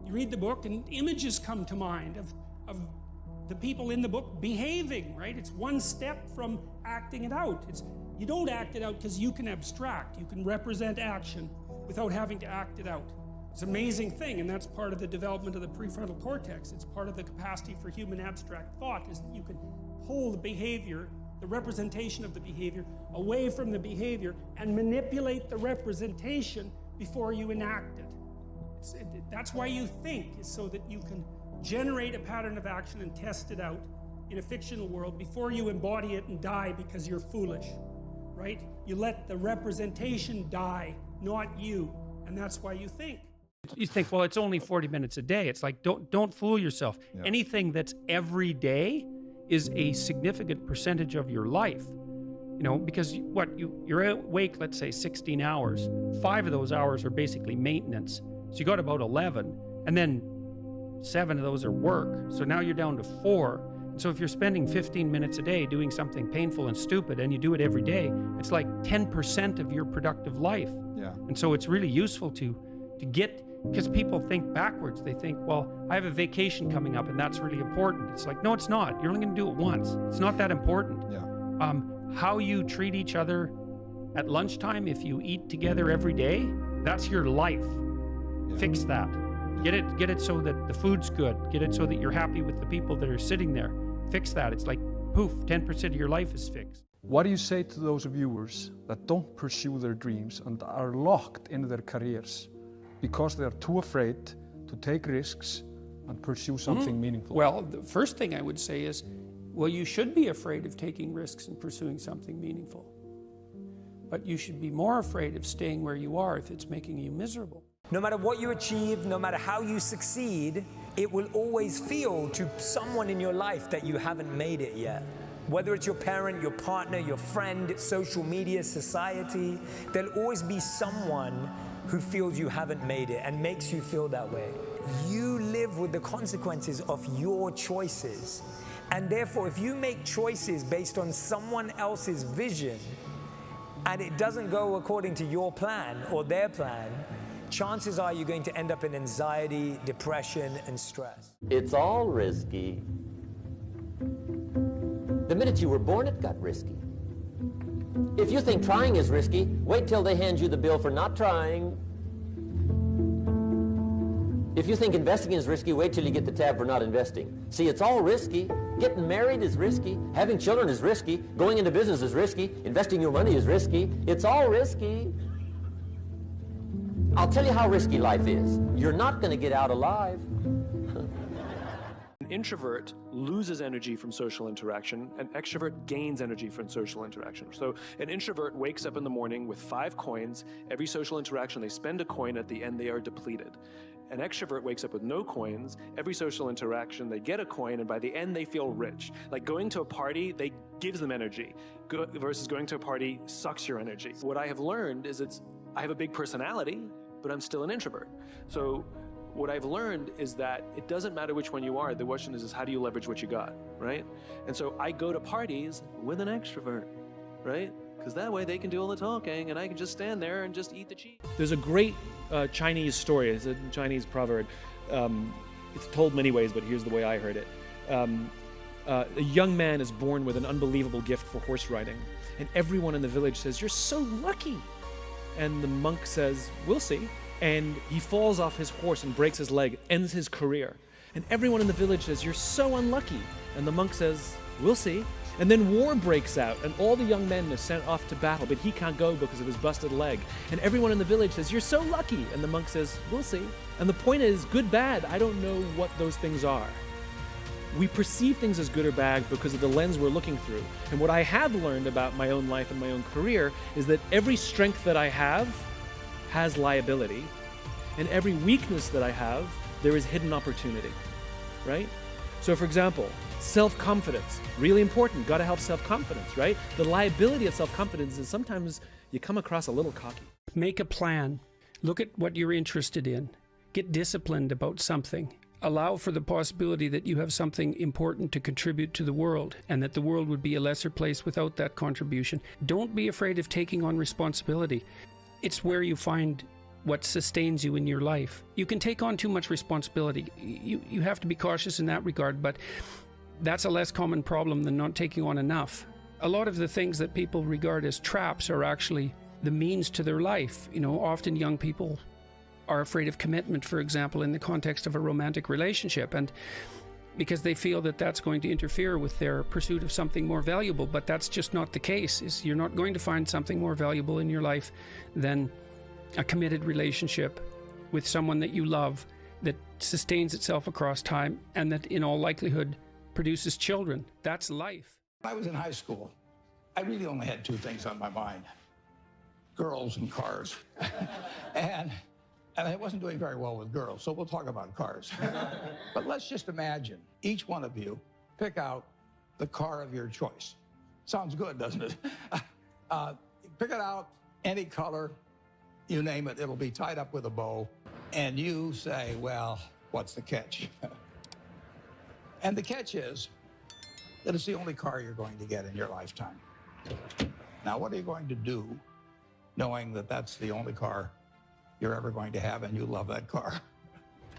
You read the book and images come to mind of the people in the book behaving, right? It's one step from acting it out. You don't act it out because you can abstract. You can represent action without having to act it out. It's an amazing thing, and that's part of the development of the prefrontal cortex. It's part of the capacity for human abstract thought, is that you can pull the behavior, the representation of the behavior, away from the behavior and manipulate the representation before you enact it. That's why you think, is so that you can generate a pattern of action and test it out in a fictional world before you embody it and die because you're foolish, right? You let the representation die, not you, and that's why you think. You think, well, it's only 40 minutes a day. It's like, don't fool yourself. Yeah. Anything that's every day is a significant percentage of your life. You know, because you're awake, let's say 16 hours. 5 of those hours are basically maintenance. So you got about 11, and then 7 of those are work. So now you're down to 4. And so if you're spending 15 minutes a day doing something painful and stupid, and you do it every day, it's like 10% of your productive life. Yeah. And so it's really useful to get, because people think backwards. They think, well, I have a vacation coming up and that's really important. It's like, no, it's not. You're only going to do it once. It's not that important. Yeah. How you treat each other at lunchtime, if you eat together every day, that's your life. Yeah. Fix that. Get it so that the food's good. Get it so that you're happy with the people that are sitting there. Fix that. It's like, poof, 10% of your life is fixed. What do you say to those viewers that don't pursue their dreams and are locked in their careers because they're too afraid to take risks and pursue something meaningful? Well, the first thing I would say is, well, you should be afraid of taking risks and pursuing something meaningful. But you should be more afraid of staying where you are if it's making you miserable. No matter what you achieve, no matter how you succeed, it will always feel to someone in your life that you haven't made it yet. Whether it's your parent, your partner, your friend, social media, society, there'll always be someone who feels you haven't made it and makes you feel that way. You live with the consequences of your choices. And therefore, if you make choices based on someone else's vision and it doesn't go according to your plan or their plan, chances are you're going to end up in anxiety, depression, and stress. It's all risky. The minute you were born, it got risky. If you think trying is risky, wait till they hand you the bill for not trying. If you think investing is risky, wait till you get the tab for not investing. See, it's all risky. Getting married is risky. Having children is risky. Going into business is risky. Investing your money is risky. It's all risky. I'll tell you how risky life is. You're not going to get out alive. An introvert loses energy from social interaction. An extrovert gains energy from social interaction. So an introvert wakes up in the morning with 5 coins. Every social interaction, they spend a coin. At the end, they are depleted. An extrovert wakes up with no coins. Every social interaction, they get a coin, and by the end, they feel rich. Like going to a party, they gives them energy, versus going to a party sucks your energy. What I have learned is I have a big personality, but I'm still an introvert. So what I've learned is that it doesn't matter which one you are. The question is how do you leverage what you got, right? And so I go to parties with an extrovert, right? Because that way they can do all the talking and I can just stand there and just eat the cheese. There's a great Chinese story. It's a Chinese proverb. It's told many ways, but here's the way I heard it. a young man is born with an unbelievable gift for horse riding, and everyone in the village says, "You're so lucky." And the monk says, "We'll see." And he falls off his horse and breaks his leg, ends his career. And everyone in the village says, "You're so unlucky." And the monk says, "We'll see." And then war breaks out, and all the young men are sent off to battle, but he can't go because of his busted leg. And everyone in the village says, "You're so lucky." And the monk says, "We'll see." And the point is, good, bad, I don't know what those things are. We perceive things as good or bad because of the lens we're looking through. And what I have learned about my own life and my own career is that every strength that I have has liability, and every weakness that I have, there is hidden opportunity, right? So for example, self-confidence, really important, gotta have self-confidence, right? The liability of self-confidence is sometimes you come across a little cocky. Make a plan. Look at what you're interested in. Get disciplined about something. Allow for the possibility that you have something important to contribute to the world, and that the world would be a lesser place without that contribution. Don't be afraid of taking on responsibility. It's where you find what sustains you in your life. You can take on too much responsibility. You have to be cautious in that regard, but that's a less common problem than not taking on enough. A lot of the things that people regard as traps are actually the means to their life. You know, often young people are afraid of commitment, for example, in the context of a romantic relationship, and because they feel that that's going to interfere with their pursuit of something more valuable. But that's just not the case. You're not going to find something more valuable in your life than a committed relationship with someone that you love, that sustains itself across time, and that in all likelihood produces children. That's life. When I was in high school, I really only had two things on my mind: girls and cars. and I wasn't doing very well with girls, so we'll talk about cars. But let's just imagine each one of you pick out the car of your choice. Sounds good, doesn't it? Pick it out, any color, you name it, it'll be tied up with a bow, and you say, well, what's the catch? And the catch is that it's the only car you're going to get in your lifetime. Now, what are you going to do knowing that that's the only car you're ever going to have and you love that car?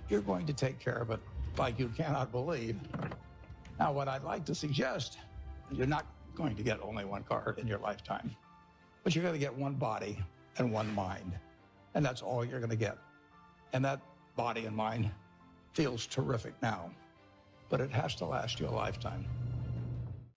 You're going to take care of it like you cannot believe. Now, what I'd like to suggest, you're not going to get only one car in your lifetime, but you're going to get one body and one mind, and that's all you're going to get. And that body and mind feels terrific now, but it has to last you a lifetime.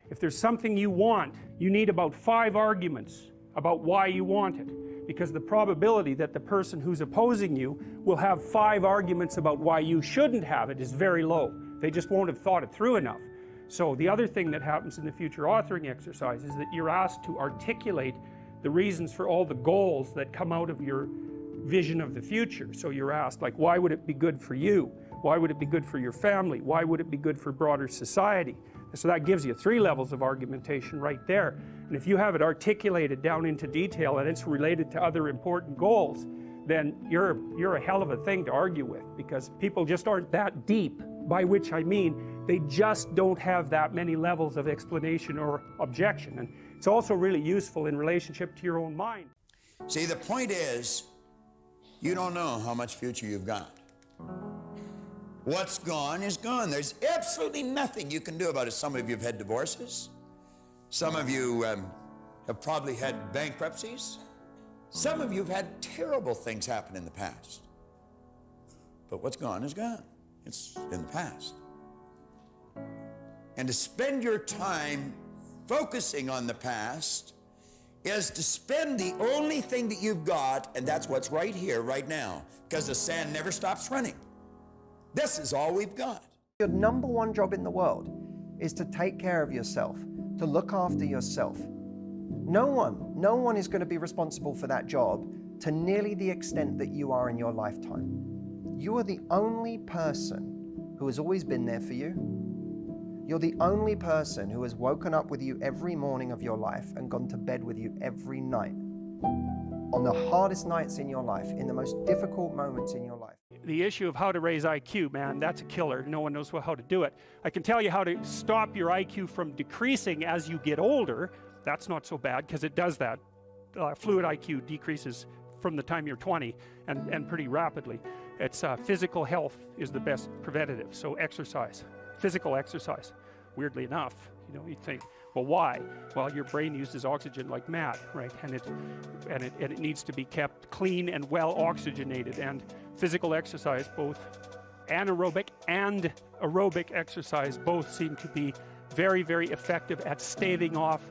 If there's something you want, you need about 5 arguments about why you want it, because the probability that the person who's opposing you will have 5 arguments about why you shouldn't have it is very low. They just won't have thought it through enough. So the other thing that happens in the future authoring exercise is that you're asked to articulate the reasons for all the goals that come out of your vision of the future. So you're asked, like, why would it be good for you? Why would it be good for your family? Why would it be good for broader society? So that gives you 3 levels of argumentation right there. And if you have it articulated down into detail and it's related to other important goals, then you're a hell of a thing to argue with, because people just aren't that deep, by which I mean they just don't have that many levels of explanation or objection. And it's also really useful in relationship to your own mind. See, the point is, you don't know how much future you've got. What's gone is gone. There's absolutely nothing you can do about it. Some of you have had divorces. Some of you have probably had bankruptcies. Some of you have had terrible things happen in the past. But what's gone is gone. It's in the past. And to spend your time focusing on the past is to spend the only thing that you've got, and that's what's right here, right now, because the sand never stops running. This is all we've got. Your number one job in the world is to take care of yourself, to look after yourself. No one is going to be responsible for that job to nearly the extent that you are in your lifetime. You are the only person who has always been there for you. You're the only person who has woken up with you every morning of your life and gone to bed with you every night. On the hardest nights in your life, in the most difficult moments in your life. The issue of how to raise IQ, man, that's a killer. No one knows how to do it. I can tell you how to stop your IQ from decreasing as you get older. That's not so bad, because it does that. Fluid IQ decreases from the time you're 20 and pretty rapidly. It's physical health is the best preventative, so exercise, physical exercise. weirdly enough. You know, you think, well, why? Well, your brain uses oxygen like mad, right? And it needs to be kept clean and well oxygenated. And physical exercise, both anaerobic and aerobic exercise, both seem to be very, very effective at staving off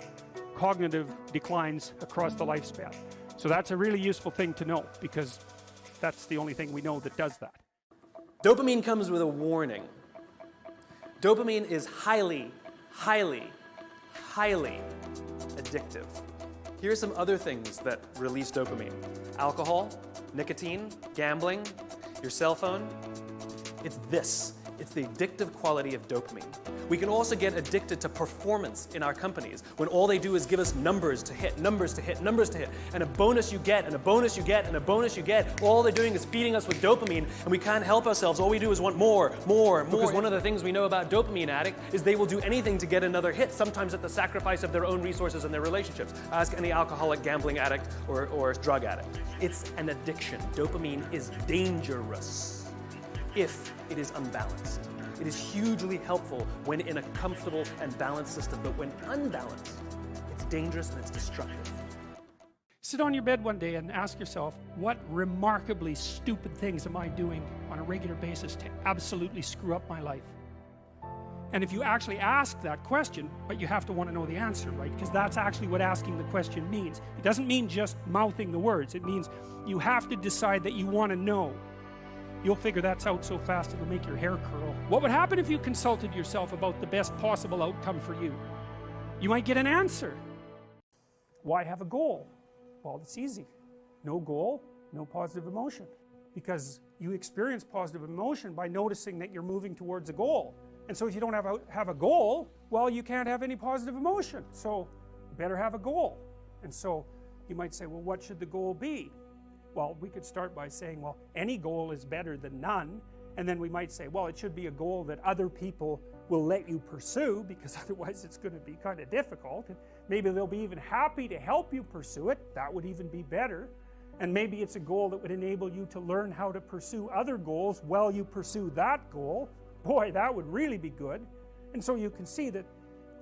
cognitive declines across the lifespan. So that's a really useful thing to know, because that's the only thing we know that does that. Dopamine comes with a warning. Dopamine is highly, highly, highly addictive. Here are some other things that release dopamine: alcohol, nicotine, gambling, your cell phone. It's this. It's the addictive quality of dopamine. We can also get addicted to performance in our companies, when all they do is give us numbers to hit, numbers to hit, numbers to hit, and a bonus you get, and a bonus you get, and a bonus you get. All they're doing is feeding us with dopamine, and we can't help ourselves. All we do is want more, more, more. Because one of the things we know about dopamine addicts is they will do anything to get another hit, sometimes at the sacrifice of their own resources and their relationships. Ask any alcoholic, gambling addict, or drug addict. It's an addiction. Dopamine is dangerous if it is unbalanced. It is hugely helpful when in a comfortable and balanced system, but when unbalanced, it's dangerous and it's destructive. Sit on your bed one day and ask yourself, what remarkably stupid things am I doing on a regular basis to absolutely screw up my life? And if you actually ask that question, but you have to want to know the answer, right? Because that's actually what asking the question means. It doesn't mean just mouthing the words. It means you have to decide that you want to know. You'll figure that's out so fast it'll make your hair curl. What would happen if you consulted yourself about the best possible outcome for you? You might get an answer. Why have a goal? Well, it's easy. No goal, no positive emotion. Because you experience positive emotion by noticing that you're moving towards a goal. And so if you don't have a goal, well, you can't have any positive emotion. So you better have a goal. And so you might say, well, what should the goal be? Well, we could start by saying, well, any goal is better than none. And then we might say, well, it should be a goal that other people will let you pursue, because otherwise it's going to be kind of difficult. And maybe they'll be even happy to help you pursue it. That would even be better. And maybe it's a goal that would enable you to learn how to pursue other goals while you pursue that goal. Boy, that would really be good. And so you can see that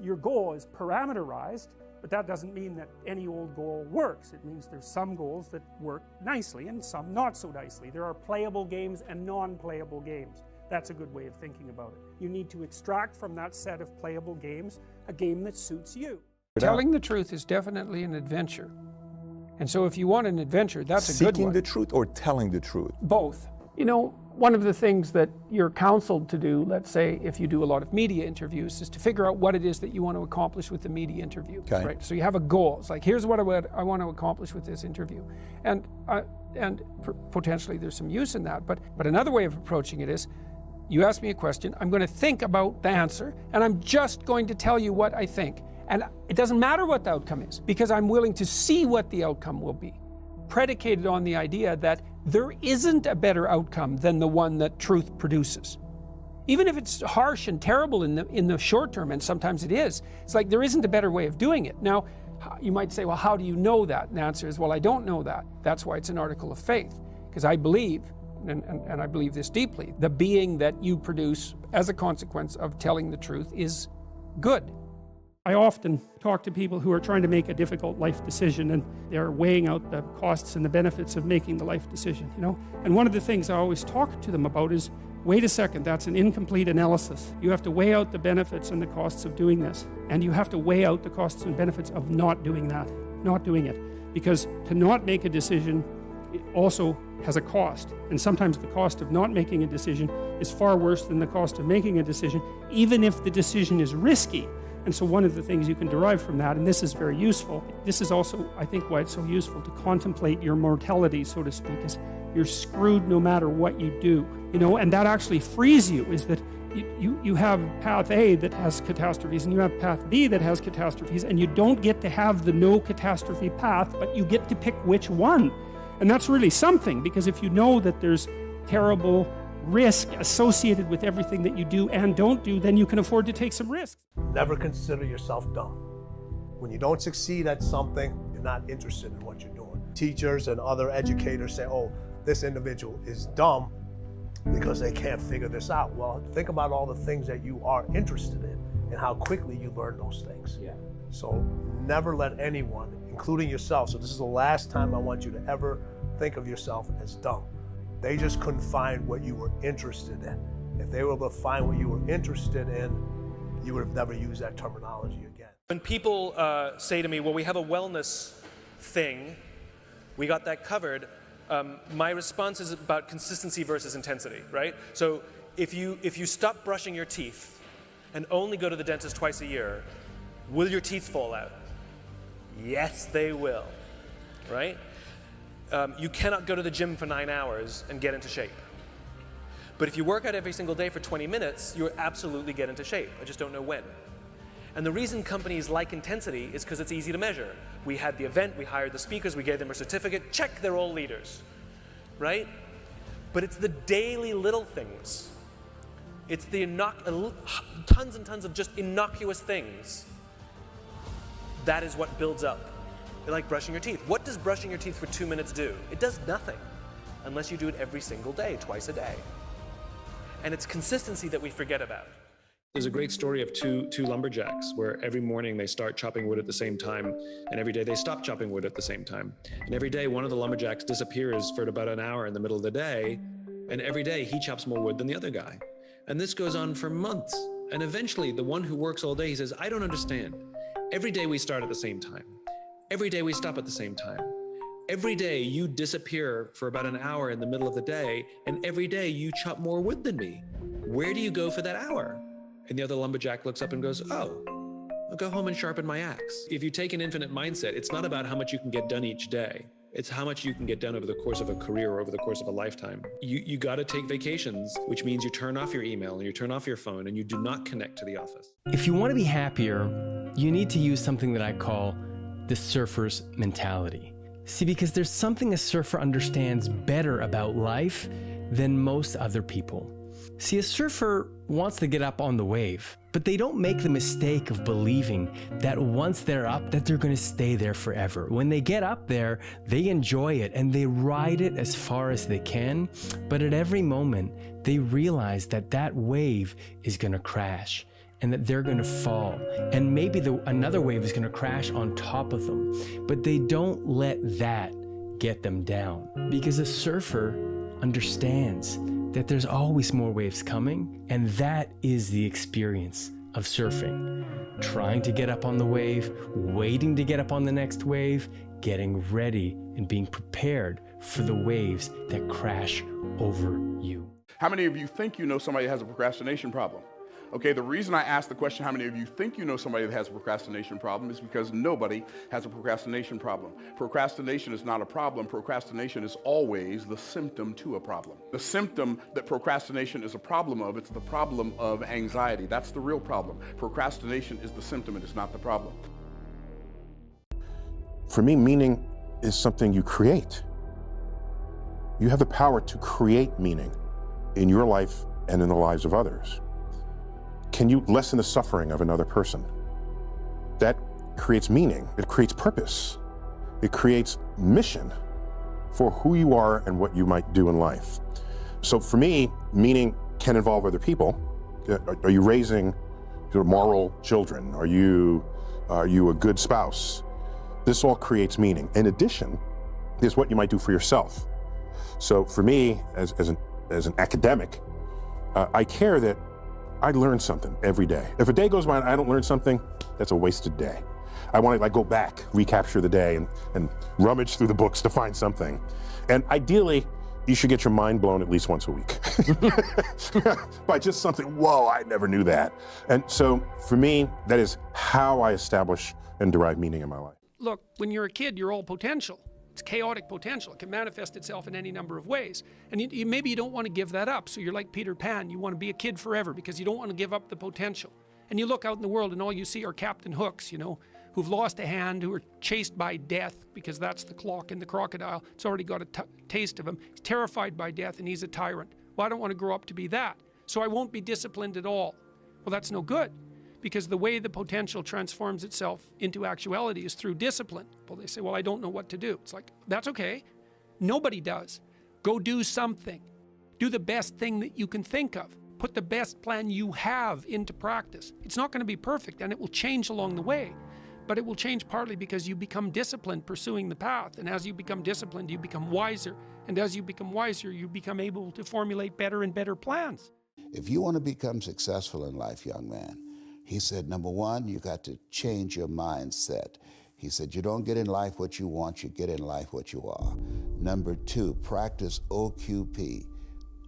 your goal is parameterized. But that doesn't mean that any old goal works. It means there's some goals that work nicely and some not so nicely. There are playable games and non-playable games. That's a good way of thinking about it. You need to extract from that set of playable games a game that suits you. Telling the truth is definitely an adventure. And so if you want an adventure, that's a good one. Seeking the truth or telling the truth? Both. You know, one of the things that you're counseled to do, let's say if you do a lot of media interviews, is to figure out what it is that you want to accomplish with the media interview. Okay. Right? So you have a goal. It's like, here's what I want to accomplish with this interview. And potentially there's some use in that. But another way of approaching it is, you ask me a question, I'm going to think about the answer, and I'm just going to tell you what I think. And it doesn't matter what the outcome is, because I'm willing to see what the outcome will be, predicated on the idea that there isn't a better outcome than the one that truth produces. Even if it's harsh and terrible in the short term, and sometimes it is, it's like there isn't a better way of doing it. Now, you might say, well, how do you know that? And the answer is, well, I don't know that. That's why it's an article of faith, because I believe, and I believe this deeply, the being that you produce as a consequence of telling the truth is good. I often talk to people who are trying to make a difficult life decision, and they're weighing out the costs and the benefits of making the life decision, you know? And one of the things I always talk to them about is, wait a second, that's an incomplete analysis. You have to weigh out the benefits and the costs of doing this. And you have to weigh out the costs and benefits of not doing that, not doing it. Because to not make a decision, it also has a cost. And sometimes the cost of not making a decision is far worse than the cost of making a decision, even if the decision is risky. And so one of the things you can derive from that, and this is very useful, this is also, I think, why it's so useful to contemplate your mortality, so to speak, is you're screwed no matter what you do, you know, and that actually frees you, is that you have path A that has catastrophes, and you have path B that has catastrophes, and you don't get to have the no catastrophe path, but you get to pick which one. And that's really something, because if you know that there's terrible risk associated with everything that you do and don't do, then you can afford to take some risks. Never consider yourself dumb. When you don't succeed at something, you're not interested in what you're doing. Teachers and other educators say, oh, this individual is dumb because they can't figure this out. Well, think about all the things that you are interested in and how quickly you learn those things. Yeah. So never let anyone, including yourself, so this is the last time I want you to ever think of yourself as dumb. They just couldn't find what you were interested in. If they were able to find what you were interested in, you would have never used that terminology again. When people say to me, well, we have a wellness thing, we got that covered, my response is about consistency versus intensity, right? So if you stop brushing your teeth and only go to the dentist twice a year, will your teeth fall out? Yes, they will, right? You cannot go to the gym for 9 hours and get into shape. But if you work out every single day for 20 minutes, you'll absolutely get into shape. I just don't know when. And the reason companies like intensity is because it's easy to measure. We had the event, we hired the speakers, we gave them a certificate, check, they're all leaders, right? But it's the daily little things. It's the tons and tons of just innocuous things. That is what builds up. Like brushing your teeth. What does brushing your teeth for 2 minutes do? It does nothing unless you do it every single day, twice a day. And it's consistency that we forget about. There's a great story of two lumberjacks where every morning they start chopping wood at the same time, and every day they stop chopping wood at the same time. And every day one of the lumberjacks disappears for about an hour in the middle of the day, and every day he chops more wood than the other guy. And this goes on for months. And eventually the one who works all day, he says, I don't understand. Every day we start at the same time. Every day we stop at the same time. Every day you disappear for about an hour in the middle of the day, and every day you chop more wood than me. Where do you go for that hour? And the other lumberjack looks up and goes, oh, I'll go home and sharpen my axe. If you take an infinite mindset, it's not about how much you can get done each day. It's how much you can get done over the course of a career or over the course of a lifetime. You got to take vacations, which means you turn off your email and you turn off your phone and you do not connect to the office. If you want to be happier, you need to use something that I call the surfer's mentality. See, because there's something a surfer understands better about life than most other people. See, a surfer wants to get up on the wave, but they don't make the mistake of believing that once they're up, that they're going to stay there forever. When they get up there, they enjoy it and they ride it as far as they can, but at every moment, they realize that that wave is going to crash and that they're going to fall. And maybe another wave is going to crash on top of them, but they don't let that get them down, because a surfer understands that there's always more waves coming, and that is the experience of surfing. Trying to get up on the wave, waiting to get up on the next wave, getting ready and being prepared for the waves that crash over you. How many of you think you know somebody that has a procrastination problem? Okay, the reason I asked the question, how many of you think you know somebody that has a procrastination problem, is because nobody has a procrastination problem. Procrastination is not a problem. Procrastination is always the symptom to a problem. The symptom that procrastination is a problem of, it's the problem of anxiety. That's the real problem. Procrastination is the symptom, it is not the problem. For me, meaning is something you create. You have the power to create meaning in your life and in the lives of others. Can you lessen the suffering of another person? That creates meaning. It creates purpose. It creates mission for who you are and what you might do in life. So for me, meaning can involve other people. Are you raising your moral children? Are you a good spouse? This all creates meaning. In addition, is what you might do for yourself. So for me, as an academic, I care that I learn something every day. If a day goes by and I don't learn something, that's a wasted day. I want to go back, recapture the day, and rummage through the books to find something. And ideally, you should get your mind blown at least once a week by just something, whoa, I never knew that. And so for me, that is how I establish and derive meaning in my life. Look, when you're a kid, you're all potential. It's chaotic potential. It can manifest itself in any number of ways. And maybe you don't want to give that up. So you're like Peter Pan. You want to be a kid forever because you don't want to give up the potential. And you look out in the world and all you see are Captain Hooks, who've lost a hand, who are chased by death, because that's the clock in the crocodile. It's already got a taste of him. He's terrified by death and he's a tyrant. Well, I don't want to grow up to be that. So I won't be disciplined at all. Well, that's no good, because the way the potential transforms itself into actuality is through discipline. Well, they say, well, I don't know what to do. It's like, that's okay. Nobody does. Go do something. Do the best thing that you can think of. put the best plan you have into practice. It's not going to be perfect, and it will change along the way. But it will change partly because you become disciplined pursuing the path. And as you become disciplined, you become wiser. And as you become wiser, you become able to formulate better and better plans. If you want to become successful in life, young man, he said, number one, you got to change your mindset. He said, you don't get in life what you want, you get in life what you are. Number two, practice OQP,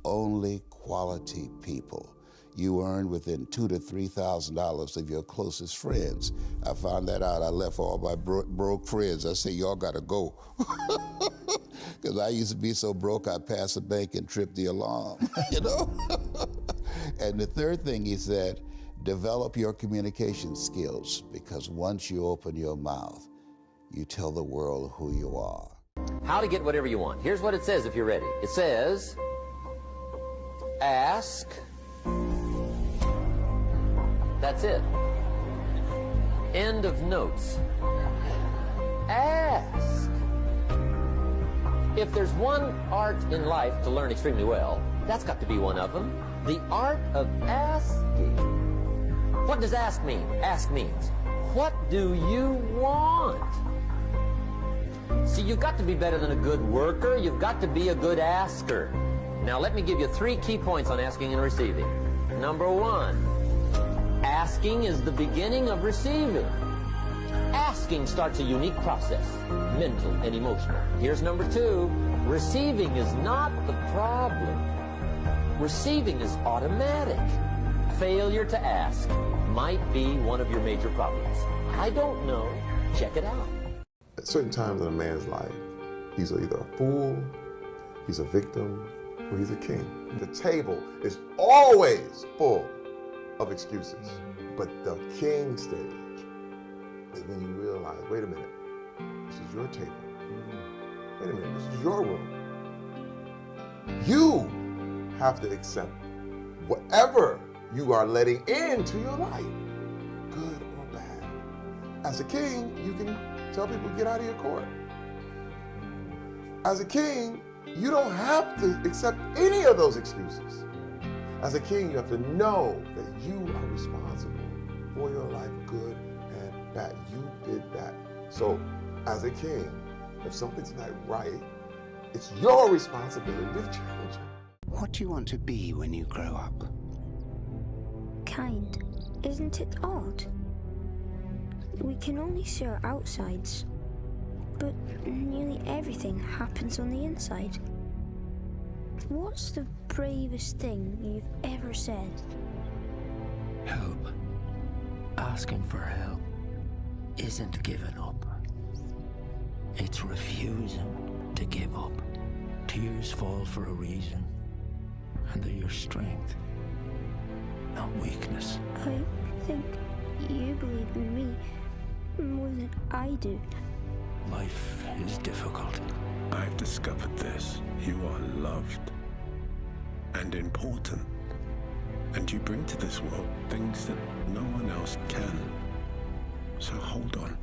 only quality people. You earn within $2,000 to $3,000 of your closest friends. I found that out. I left all my broke friends. I said, y'all gotta go. Because I used to be so broke, I'd pass a bank and trip the alarm, you know? And the third thing he said, develop your communication skills, because once you open your mouth, you tell the world who you are. How to get whatever you want. Here's what it says if you're ready. It says, ask. That's it. End of notes. Ask. If there's one art in life to learn extremely well, that's got to be one of them. The art of asking. What does ask mean? Ask means, what do you want? See, you've got to be better than a good worker. You've got to be a good asker. Now, let me give you 3 key points on asking and receiving. Number 1, asking is the beginning of receiving. Asking starts a unique process, mental and emotional. Here's number 2, receiving is not the problem. Receiving is automatic. Failure to ask might be one of your major problems. I don't know. Check it out. At certain times in a man's life, he's either a fool, he's a victim, or he's a king. The table is always full of excuses. But the king stage is when you realize, wait a minute, this is your table. Wait a minute, this is your room. You have to accept whatever you are letting into your life, good or bad. As a king, you can tell people, get out of your court. As a king, you don't have to accept any of those excuses. As a king, you have to know that you are responsible for your life, good and bad. You did that. So, as a king, if something's not right, it's your responsibility to change it. What do you want to be when you grow up? Kind. Isn't it odd? We can only see our outsides, but nearly everything happens on the inside. What's the bravest thing you've ever said? Help. Asking for help isn't giving up. It's refusing to give up. Tears fall for a reason, and they're your strength, not weakness. I think you believe in me more than I do. Life is difficult. I've discovered this. You are loved and important. And you bring to this world things that no one else can. So hold on.